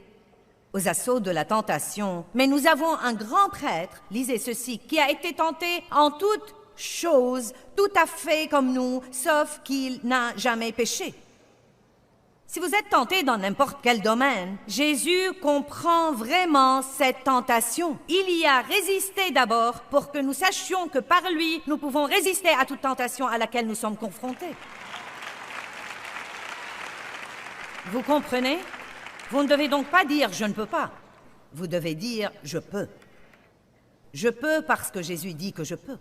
aux assauts de la tentation. Mais nous avons un grand prêtre, lisez ceci, qui a été tenté en toutes choses, tout à fait comme nous, sauf qu'il n'a jamais péché. Si vous êtes tenté dans n'importe quel domaine, Jésus comprend vraiment cette tentation. Il y a résisté d'abord pour que nous sachions que par lui, nous pouvons résister à toute tentation à laquelle nous sommes confrontés. Vous comprenez? Vous ne devez donc pas dire « je ne peux pas ». Vous devez dire « je peux ». Je peux parce que Jésus dit que je peux.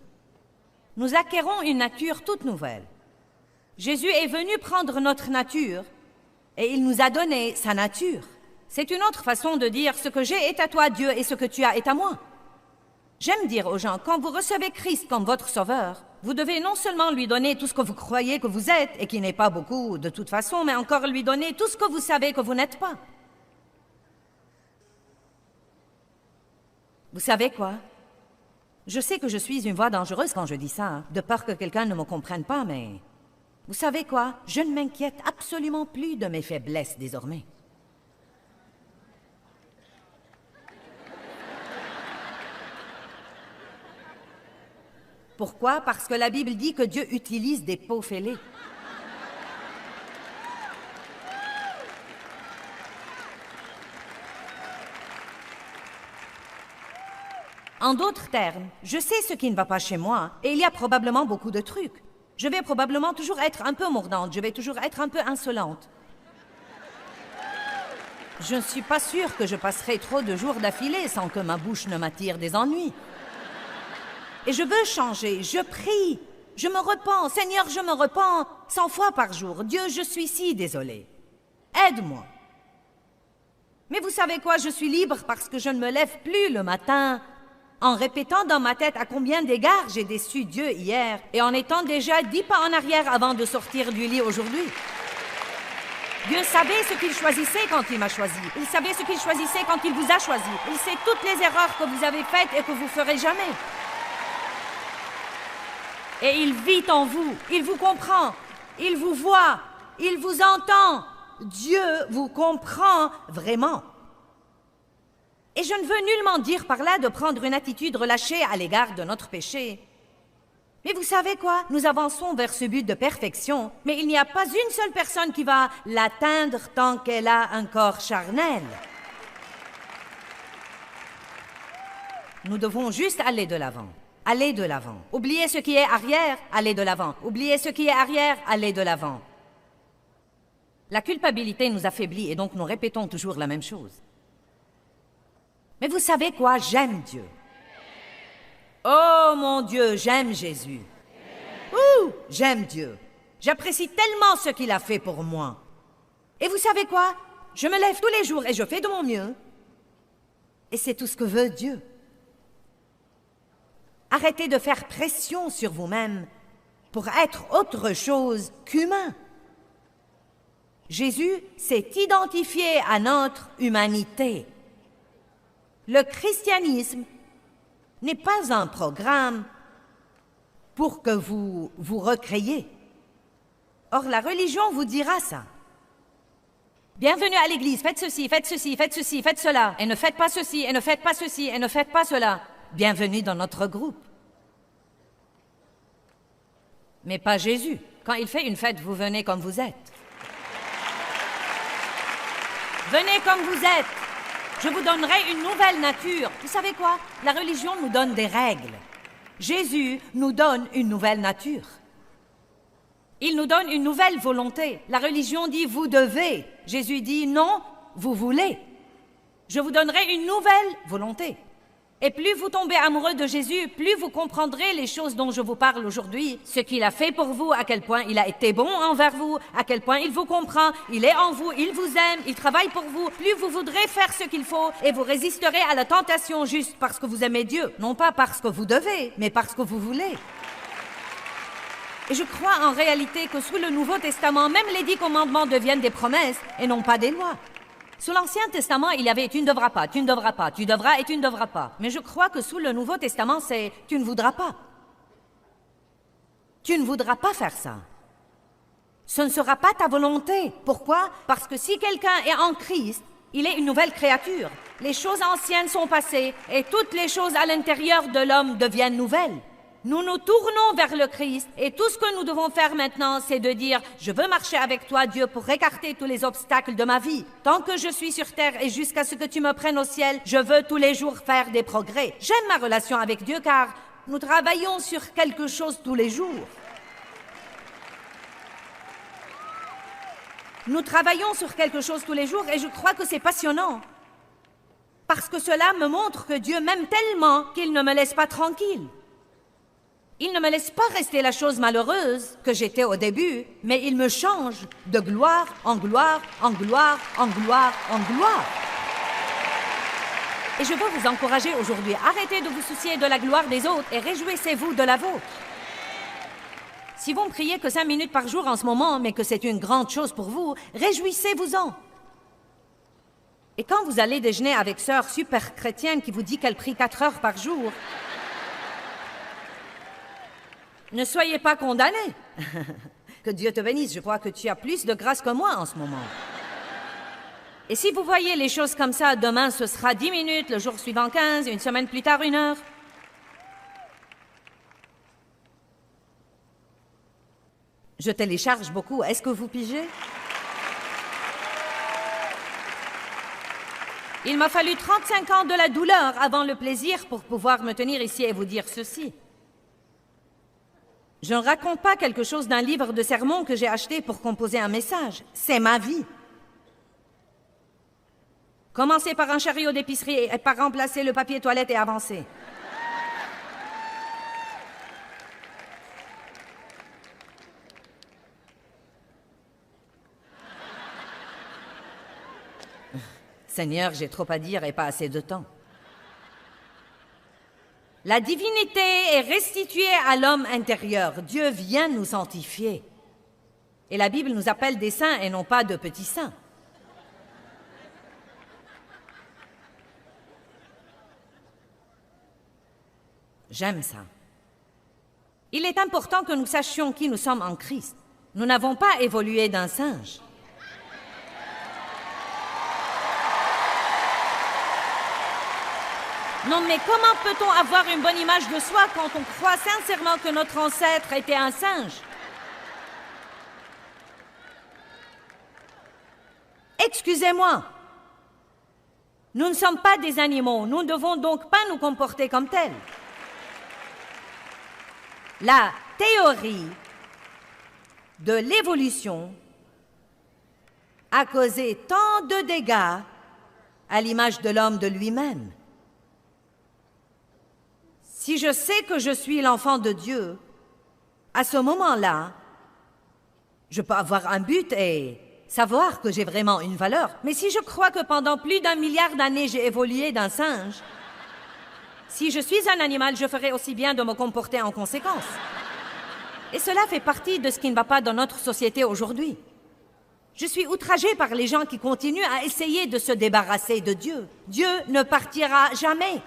Nous acquérons une nature toute nouvelle. Jésus est venu prendre notre nature et il nous a donné sa nature. C'est une autre façon de dire « ce que j'ai est à toi, Dieu, et ce que tu as est à moi ». J'aime dire aux gens, quand vous recevez Christ comme votre sauveur, vous devez non seulement lui donner tout ce que vous croyez que vous êtes, et qui n'est pas beaucoup de toute façon, mais encore lui donner tout ce que vous savez que vous n'êtes pas. Vous savez quoi? Je sais que je suis une voix dangereuse quand je dis ça, hein, de peur que quelqu'un ne me comprenne pas, mais... Vous savez quoi? Je ne m'inquiète absolument plus de mes faiblesses désormais. Pourquoi? Parce que la Bible dit que Dieu utilise des peaux fêlées. En d'autres termes, je sais ce qui ne va pas chez moi, et il y a probablement beaucoup de trucs. Je vais probablement toujours être un peu mordante, je vais toujours être un peu insolente. Je ne suis pas sûre que je passerai trop de jours d'affilée sans que ma bouche ne m'attire des ennuis. Et je veux changer, je prie, je me repens. Seigneur, je me repens 100 fois par jour. Dieu, je suis si désolée. Aide-moi. Mais vous savez quoi, je suis libre parce que je ne me lève plus le matin en répétant dans ma tête à combien d'égards j'ai déçu Dieu hier et en étant déjà 10 pas en arrière avant de sortir du lit aujourd'hui. Dieu savait ce qu'il choisissait quand il m'a choisi. Il savait ce qu'il choisissait quand il vous a choisi. Il sait toutes les erreurs que vous avez faites et que vous ferez jamais. Et il vit en vous, il vous comprend, il vous voit, il vous entend. Dieu vous comprend vraiment. Et je ne veux nullement dire par là de prendre une attitude relâchée à l'égard de notre péché. Mais vous savez quoi? Nous avançons vers ce but de perfection, mais il n'y a pas une seule personne qui va l'atteindre tant qu'elle a un corps charnel. Nous devons juste aller de l'avant. Allez de l'avant. Oubliez ce qui est arrière, allez de l'avant. Oubliez ce qui est arrière, allez de l'avant. La culpabilité nous affaiblit et donc nous répétons toujours la même chose. Mais vous savez quoi? J'aime Dieu. Oh mon Dieu, j'aime Jésus. Ouh, j'aime Dieu. J'apprécie tellement ce qu'il a fait pour moi. Et vous savez quoi? Je me lève tous les jours et je fais de mon mieux. Et c'est tout ce que veut Dieu. Arrêtez de faire pression sur vous-même pour être autre chose qu'humain. Jésus s'est identifié à notre humanité. Le christianisme n'est pas un programme pour que vous vous recréiez. Or, la religion vous dira ça. Bienvenue à l'église, faites ceci, faites ceci, faites ceci, faites cela, et ne faites pas ceci, et ne faites pas ceci, et ne faites pas cela. Bienvenue dans notre groupe. Mais pas Jésus. Quand il fait une fête, vous venez comme vous êtes. Venez comme vous êtes. Je vous donnerai une nouvelle nature. Vous savez quoi? La religion nous donne des règles. Jésus nous donne une nouvelle nature. Il nous donne une nouvelle volonté. La religion dit « vous devez ». Jésus dit « non, vous voulez ». Je vous donnerai une nouvelle volonté. Et plus vous tombez amoureux de Jésus, plus vous comprendrez les choses dont je vous parle aujourd'hui, ce qu'il a fait pour vous, à quel point il a été bon envers vous, à quel point il vous comprend, il est en vous, il vous aime, il travaille pour vous. Plus vous voudrez faire ce qu'il faut et vous résisterez à la tentation juste parce que vous aimez Dieu, non pas parce que vous devez, mais parce que vous voulez. Et je crois en réalité que sous le Nouveau Testament, même les 10 commandements deviennent des promesses et non pas des lois. Sous l'Ancien Testament, il y avait « tu ne devras pas, tu ne devras pas, tu devras et tu ne devras pas ». Mais je crois que sous le Nouveau Testament, c'est « tu ne voudras pas ». Tu ne voudras pas faire ça. Ce ne sera pas ta volonté. Pourquoi? Parce que si quelqu'un est en Christ, il est une nouvelle créature. Les choses anciennes sont passées et toutes les choses à l'intérieur de l'homme deviennent nouvelles. Nous nous tournons vers le Christ et tout ce que nous devons faire maintenant, c'est de dire « Je veux marcher avec toi, Dieu, pour écarter tous les obstacles de ma vie. Tant que je suis sur terre et jusqu'à ce que tu me prennes au ciel, je veux tous les jours faire des progrès. » J'aime ma relation avec Dieu car nous travaillons sur quelque chose tous les jours. Nous travaillons sur quelque chose tous les jours et je crois que c'est passionnant. Parce que cela me montre que Dieu m'aime tellement qu'il ne me laisse pas tranquille. Il ne me laisse pas rester la chose malheureuse que j'étais au début, mais il me change de gloire en gloire, en gloire, en gloire, en gloire. Et je veux vous encourager aujourd'hui, arrêtez de vous soucier de la gloire des autres et réjouissez-vous de la vôtre. Si vous ne priez que 5 minutes par jour en ce moment, mais que c'est une grande chose pour vous, réjouissez-vous-en. Et quand vous allez déjeuner avec sœur super chrétienne qui vous dit qu'elle prie 4 heures par jour, ne soyez pas condamnés. Que Dieu te bénisse, je crois que tu as plus de grâce que moi en ce moment. Et si vous voyez les choses comme ça, demain ce sera 10 minutes, le jour suivant 15, une semaine plus tard 1 heure. Je télécharge beaucoup, est-ce que vous pigez? Il m'a fallu 35 ans de la douleur avant le plaisir pour pouvoir me tenir ici et vous dire ceci. Je ne raconte pas quelque chose d'un livre de sermons que j'ai acheté pour composer un message. C'est ma vie. Commencez par un chariot d'épicerie et par remplacer le papier toilette et avancer. Seigneur, j'ai trop à dire et pas assez de temps. La divinité est restituée à l'homme intérieur. Dieu vient nous sanctifier. Et la Bible nous appelle des saints et non pas de petits saints. J'aime ça. Il est important que nous sachions qui nous sommes en Christ. Nous n'avons pas évolué d'un singe. Non, mais comment peut-on avoir une bonne image de soi quand on croit sincèrement que notre ancêtre était un singe? Excusez-moi. Nous ne sommes pas des animaux. Nous ne devons donc pas nous comporter comme tels. La théorie de l'évolution a causé tant de dégâts à l'image de l'homme de lui-même. Si je sais que je suis l'enfant de Dieu, à ce moment-là, je peux avoir un but et savoir que j'ai vraiment une valeur. Mais si je crois que pendant plus d'1 milliard d'années, j'ai évolué d'un singe, si je suis un animal, je ferai aussi bien de me comporter en conséquence. Et cela fait partie de ce qui ne va pas dans notre société aujourd'hui. Je suis outragée par les gens qui continuent à essayer de se débarrasser de Dieu. Dieu ne partira jamais.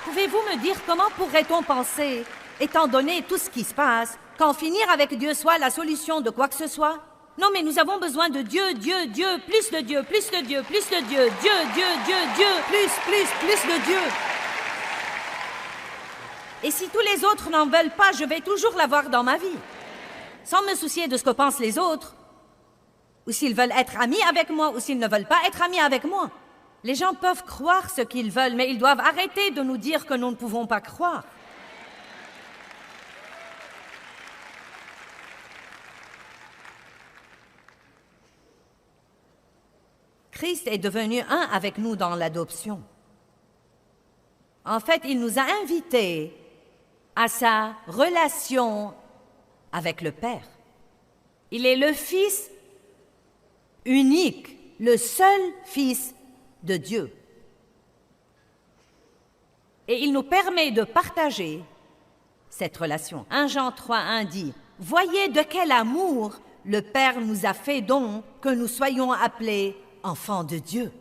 Pouvez-vous me dire comment pourrait-on penser, étant donné tout ce qui se passe, qu'en finir avec Dieu soit la solution de quoi que ce soit? Non, mais nous avons besoin de Dieu, Dieu, Dieu, plus de Dieu, plus de Dieu, plus de Dieu, Dieu, Dieu, Dieu, Dieu, plus de Dieu. Et si tous les autres n'en veulent pas, je vais toujours l'avoir dans ma vie, sans me soucier de ce que pensent les autres, ou s'ils veulent être amis avec moi, ou s'ils ne veulent pas être amis avec moi. Les gens peuvent croire ce qu'ils veulent, mais ils doivent arrêter de nous dire que nous ne pouvons pas croire. Christ est devenu un avec nous dans l'adoption. En fait, il nous a invités à sa relation avec le Père. Il est le Fils unique, le seul Fils de Dieu. Et il nous permet de partager cette relation. 1 Jean 3:1 dit « Voyez de quel amour le Père nous a fait don que nous soyons appelés enfants de Dieu. »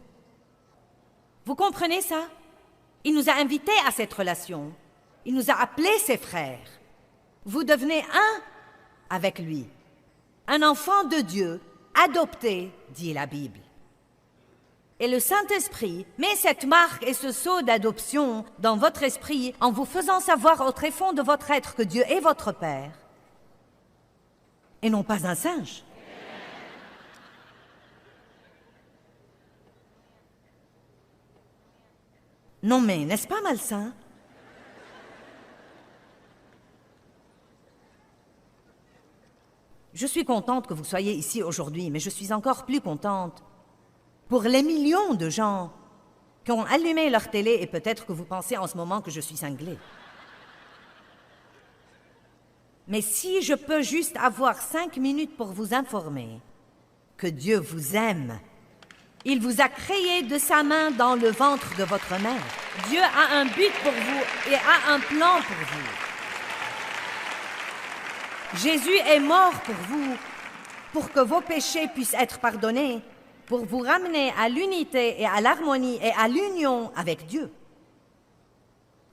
Vous comprenez ça? Il nous a invités à cette relation. Il nous a appelés ses frères. Vous devenez un avec lui. Un enfant de Dieu, adopté, dit la Bible. Et le Saint-Esprit met cette marque et ce sceau d'adoption dans votre esprit en vous faisant savoir au tréfonds de votre être que Dieu est votre Père et non pas un singe. Non mais, n'est-ce pas malsain? Je suis contente que vous soyez ici aujourd'hui, mais je suis encore plus contente pour les millions de gens qui ont allumé leur télé et peut-être que vous pensez en ce moment que je suis cinglée. Mais si je peux juste avoir 5 minutes pour vous informer que Dieu vous aime, il vous a créé de sa main dans le ventre de votre mère. Dieu a un but pour vous et a un plan pour vous. Jésus est mort pour vous, pour que vos péchés puissent être pardonnés, pour vous ramener à l'unité et à l'harmonie et à l'union avec Dieu.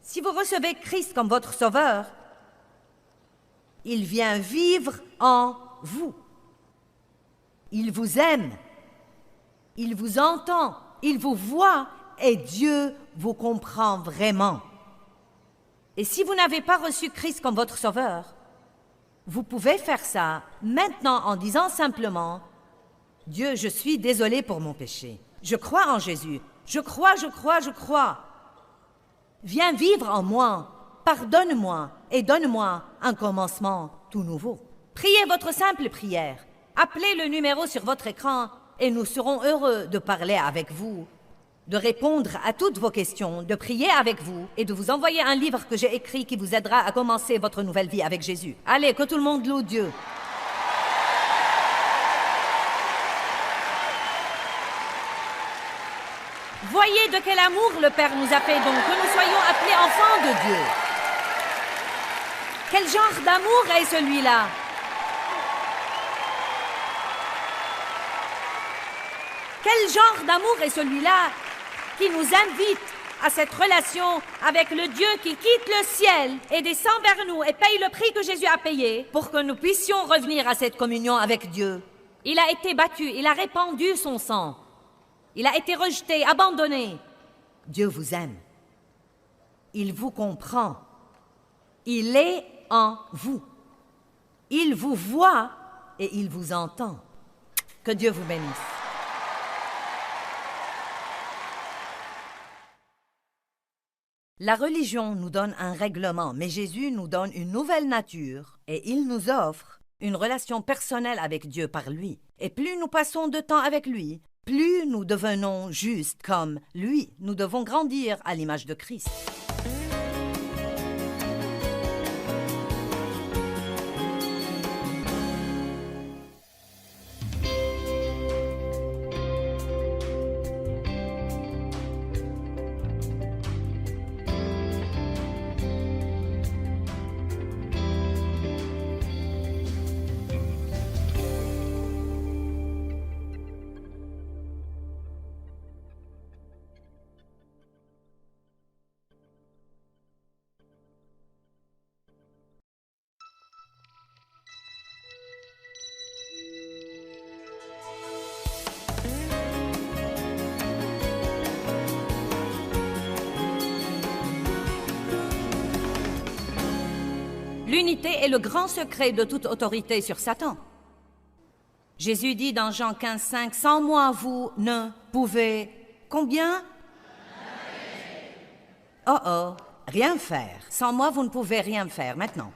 Si vous recevez Christ comme votre sauveur, il vient vivre en vous. Il vous aime, il vous entend, il vous voit et Dieu vous comprend vraiment. Et si vous n'avez pas reçu Christ comme votre sauveur, vous pouvez faire ça maintenant en disant simplement « Dieu, je suis désolé pour mon péché. Je crois en Jésus. Je crois. Viens vivre en moi. Pardonne-moi et donne-moi un commencement tout nouveau. » Priez votre simple prière. Appelez le numéro sur votre écran et nous serons heureux de parler avec vous, de répondre à toutes vos questions, de prier avec vous et de vous envoyer un livre que j'ai écrit qui vous aidera à commencer votre nouvelle vie avec Jésus. Allez, que tout le monde loue Dieu. Voyez de quel amour le Père nous a fait donc que nous soyons appelés enfants de Dieu. Quel genre d'amour est celui-là? Quel genre d'amour est celui-là qui nous invite à cette relation avec le Dieu qui quitte le ciel et descend vers nous et paye le prix que Jésus a payé pour que nous puissions revenir à cette communion avec Dieu? Il a été battu, il a répandu son sang. Il a été rejeté, abandonné. Dieu vous aime. Il vous comprend. Il est en vous. Il vous voit et il vous entend. Que Dieu vous bénisse. La religion nous donne un règlement, mais Jésus nous donne une nouvelle nature et il nous offre une relation personnelle avec Dieu par lui. Et plus nous passons de temps avec lui, plus nous devenons justes comme lui. Nous devons grandir à l'image de Christ. L'unité est le grand secret de toute autorité sur Satan. Jésus dit dans Jean 15,5, « Sans moi, vous ne pouvez... » Combien? Oh, rien faire. Sans moi, vous ne pouvez rien faire maintenant.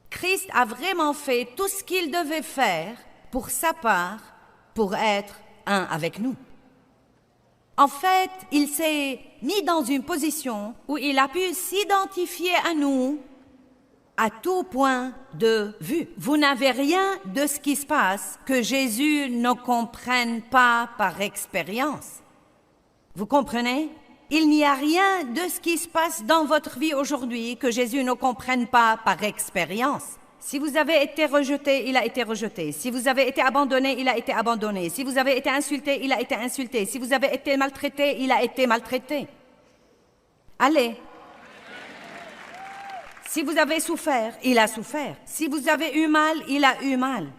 Christ a vraiment fait tout ce qu'il devait faire pour sa part, pour être un avec nous. En fait, il s'est mis dans une position où il a pu s'identifier à nous à tout point de vue. Vous n'avez rien de ce qui se passe que Jésus ne comprenne pas par expérience. Vous comprenez? Il n'y a rien de ce qui se passe dans votre vie aujourd'hui que Jésus ne comprenne pas par expérience. Si vous avez été rejeté, il a été rejeté. Si vous avez été abandonné, il a été abandonné. Si vous avez été insulté, il a été insulté. Si vous avez été maltraité, il a été maltraité. Allez. Si vous avez souffert, il a souffert. Si vous avez eu mal, il a eu mal.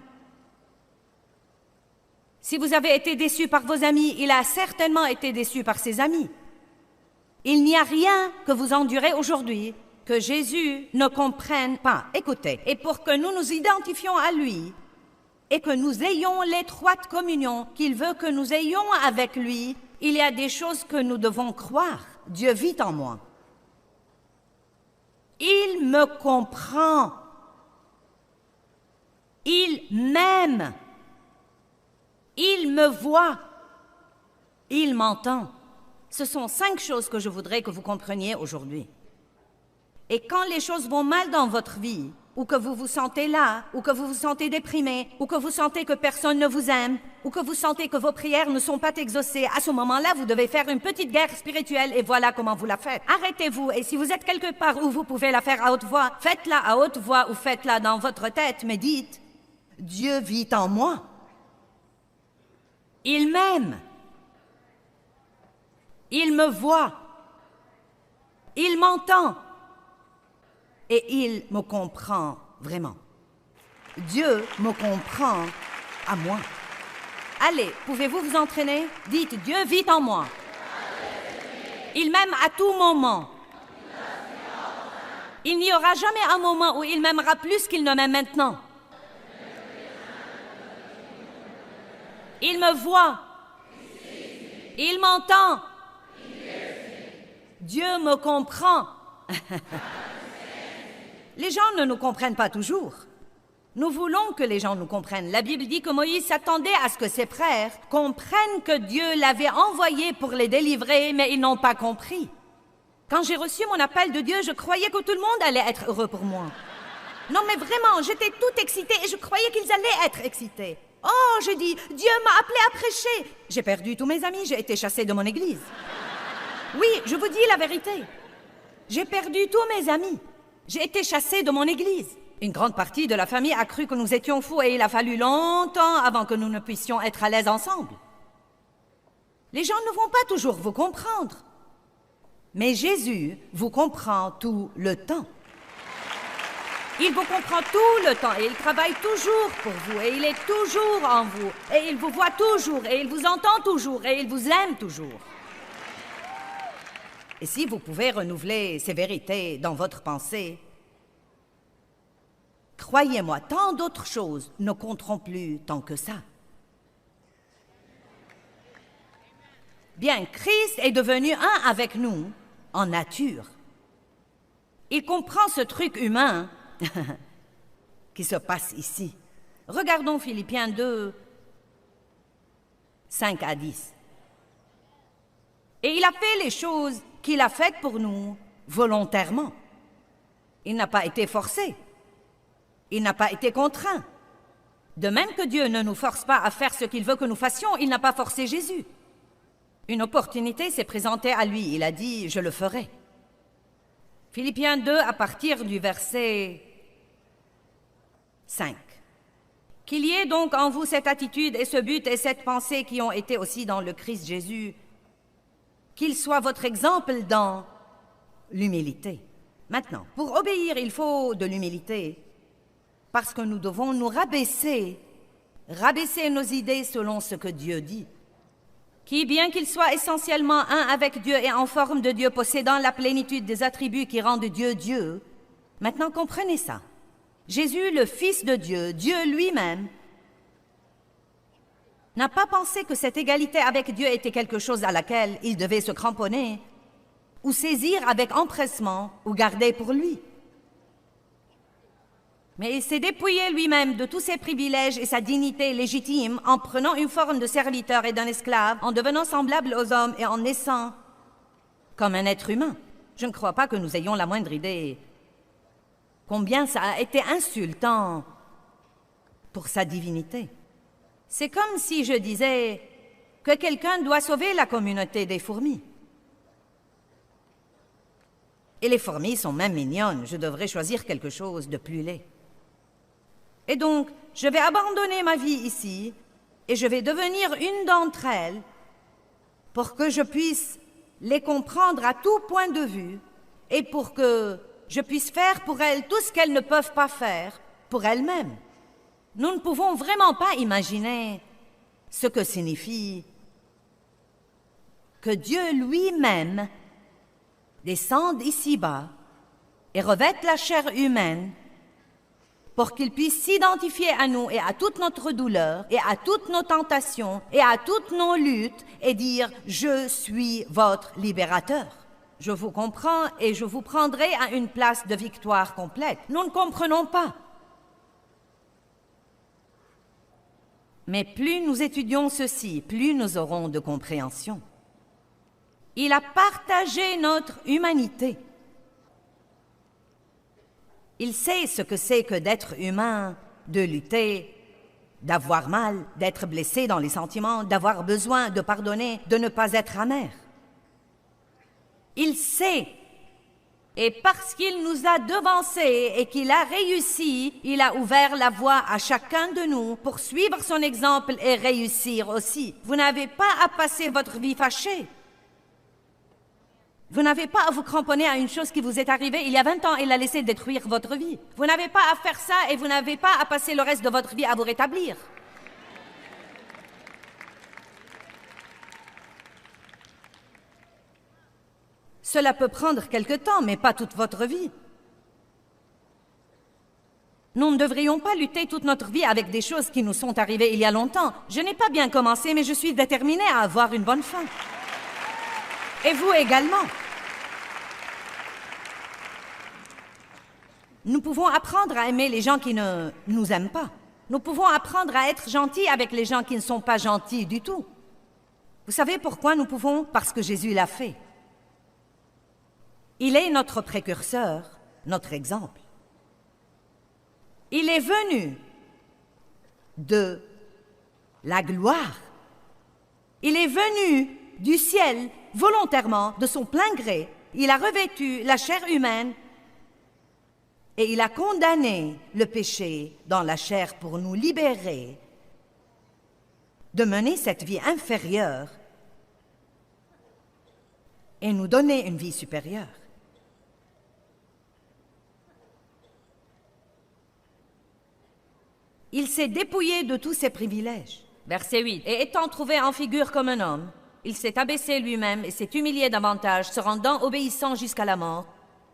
Si vous avez été déçu par vos amis, il a certainement été déçu par ses amis. Il n'y a rien que vous endurez aujourd'hui que Jésus ne comprenne pas. Écoutez, et pour que nous nous identifions à lui et que nous ayons l'étroite communion qu'il veut que nous ayons avec lui, il y a des choses que nous devons croire. Dieu vit en moi. Il me comprend. Il m'aime. Il me voit. Il m'entend. Ce sont 5 choses que je voudrais que vous compreniez aujourd'hui. Et quand les choses vont mal dans votre vie, ou que vous vous sentez là, ou que vous vous sentez déprimé, ou que vous sentez que personne ne vous aime, ou que vous sentez que vos prières ne sont pas exaucées, à ce moment-là, vous devez faire une petite guerre spirituelle et voilà comment vous la faites. Arrêtez-vous et si vous êtes quelque part où vous pouvez la faire à haute voix, faites-la à haute voix ou faites-la dans votre tête, mais dites « Dieu vit en moi. Il m'aime. Il me voit. Il m'entend. Et il me comprend vraiment. Dieu me comprend à moi. » Allez, pouvez-vous vous entraîner? Dites, Dieu vit en moi. Il m'aime à tout moment. Il n'y aura jamais un moment où il m'aimera plus qu'il ne m'aime maintenant. Il me voit. Il m'entend. Dieu me comprend. Les gens ne nous comprennent pas toujours. Nous voulons que les gens nous comprennent. La Bible dit que Moïse s'attendait à ce que ses frères comprennent que Dieu l'avait envoyé pour les délivrer, mais ils n'ont pas compris. Quand j'ai reçu mon appel de Dieu, je croyais que tout le monde allait être heureux pour moi. Non, mais vraiment, j'étais toute excitée et je croyais qu'ils allaient être excités. Oh, j'ai dit, Dieu m'a appelé à prêcher. J'ai perdu tous mes amis, j'ai été chassée de mon église. Oui, je vous dis la vérité. J'ai perdu tous mes amis. J'ai été chassée de mon église. Une grande partie de la famille a cru que nous étions fous et il a fallu longtemps avant que nous ne puissions être à l'aise ensemble. Les gens ne vont pas toujours vous comprendre. Mais Jésus vous comprend tout le temps. Il vous comprend tout le temps et il travaille toujours pour vous et il est toujours en vous et il vous voit toujours et il vous entend toujours et il vous aime toujours. Et si vous pouvez renouveler ces vérités dans votre pensée, croyez-moi, tant d'autres choses ne compteront plus tant que ça. Bien, Christ est devenu un avec nous en nature. Il comprend ce truc humain qui se passe ici. Regardons Philippiens 2, 5 à 10. Et il a fait les choses qu'il a faites pour nous volontairement. Il n'a pas été forcé. Il n'a pas été contraint. De même que Dieu ne nous force pas à faire ce qu'il veut que nous fassions, il n'a pas forcé Jésus. Une opportunité s'est présentée à lui. Il a dit « Je le ferai ». Philippiens 2, à partir du verset 5. « Qu'il y ait donc en vous cette attitude et ce but et cette pensée qui ont été aussi dans le Christ Jésus, qu'il soit votre exemple dans l'humilité. » Maintenant, pour obéir, il faut de l'humilité, parce que nous devons nous rabaisser nos idées selon ce que Dieu dit. Qui, bien qu'il soit essentiellement un avec Dieu et en forme de Dieu, possédant la plénitude des attributs qui rendent Dieu Dieu, Maintenant, comprenez ça. Jésus, le Fils de Dieu, Dieu lui-même, n'a pas pensé que cette égalité avec Dieu était quelque chose à laquelle il devait se cramponner, ou saisir avec empressement, ou garder pour lui. Mais il s'est dépouillé lui-même de tous ses privilèges et sa dignité légitime en prenant une forme de serviteur et d'un esclave, en devenant semblable aux hommes et en naissant comme un être humain. Je ne crois pas que nous ayons la moindre idée combien ça a été insultant pour sa divinité. C'est comme si je disais que quelqu'un doit sauver la communauté des fourmis. Et les fourmis sont même mignonnes, je devrais choisir quelque chose de plus laid. Et donc, je vais abandonner ma vie ici et je vais devenir une d'entre elles pour que je puisse les comprendre à tout point de vue et pour que je puisse faire pour elles tout ce qu'elles ne peuvent pas faire pour elles-mêmes. Nous ne pouvons vraiment pas imaginer ce que signifie que Dieu lui-même descende ici-bas et revête la chair humaine pour qu'il puisse s'identifier à nous et à toute notre douleur et à toutes nos tentations et à toutes nos luttes et dire « Je suis votre libérateur ». Je vous comprends et je vous prendrai à une place de victoire complète. Nous ne comprenons pas. Mais plus nous étudions ceci, plus nous aurons de compréhension. Il a partagé notre humanité. Il sait ce que c'est que d'être humain, de lutter, d'avoir mal, d'être blessé dans les sentiments, d'avoir besoin de pardonner, de ne pas être amer. Il sait. Et parce qu'il nous a devancés et qu'il a réussi, il a ouvert la voie à chacun de nous pour suivre son exemple et réussir aussi. Vous n'avez pas à passer votre vie fâchée. Vous n'avez pas à vous cramponner à une chose qui vous est arrivée il y a 20 ans et la laisser détruire votre vie. Vous n'avez pas à faire ça et vous n'avez pas à passer le reste de votre vie à vous rétablir. Cela peut prendre quelque temps, mais pas toute votre vie. Nous ne devrions pas lutter toute notre vie avec des choses qui nous sont arrivées il y a longtemps. Je n'ai pas bien commencé, mais je suis déterminée à avoir une bonne fin. Et vous également. Nous pouvons apprendre à aimer les gens qui ne nous aiment pas. Nous pouvons apprendre à être gentils avec les gens qui ne sont pas gentils du tout. Vous savez pourquoi nous pouvons? Parce que Jésus l'a fait. Il est notre précurseur, notre exemple. Il est venu de la gloire. Il est venu du ciel volontairement, de son plein gré. Il a revêtu la chair humaine et il a condamné le péché dans la chair pour nous libérer de mener cette vie inférieure et nous donner une vie supérieure. Il s'est dépouillé de tous ses privilèges. Verset 8. Et étant trouvé en figure comme un homme, il s'est abaissé lui-même et s'est humilié davantage, se rendant obéissant jusqu'à la mort,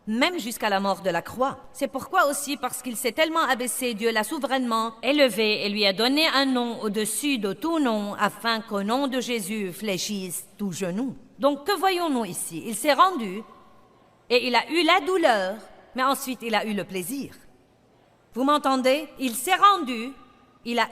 même jusqu'à la mort de la croix. C'est pourquoi aussi, parce qu'il s'est tellement abaissé, Dieu l'a souverainement élevé et lui a donné un nom au-dessus de tout nom, afin qu'au nom de Jésus fléchisse tout genou. Donc, que voyons-nous ici? Il s'est rendu et il a eu la douleur, mais ensuite il a eu le plaisir. Vous m'entendez? Il s'est rendu, il a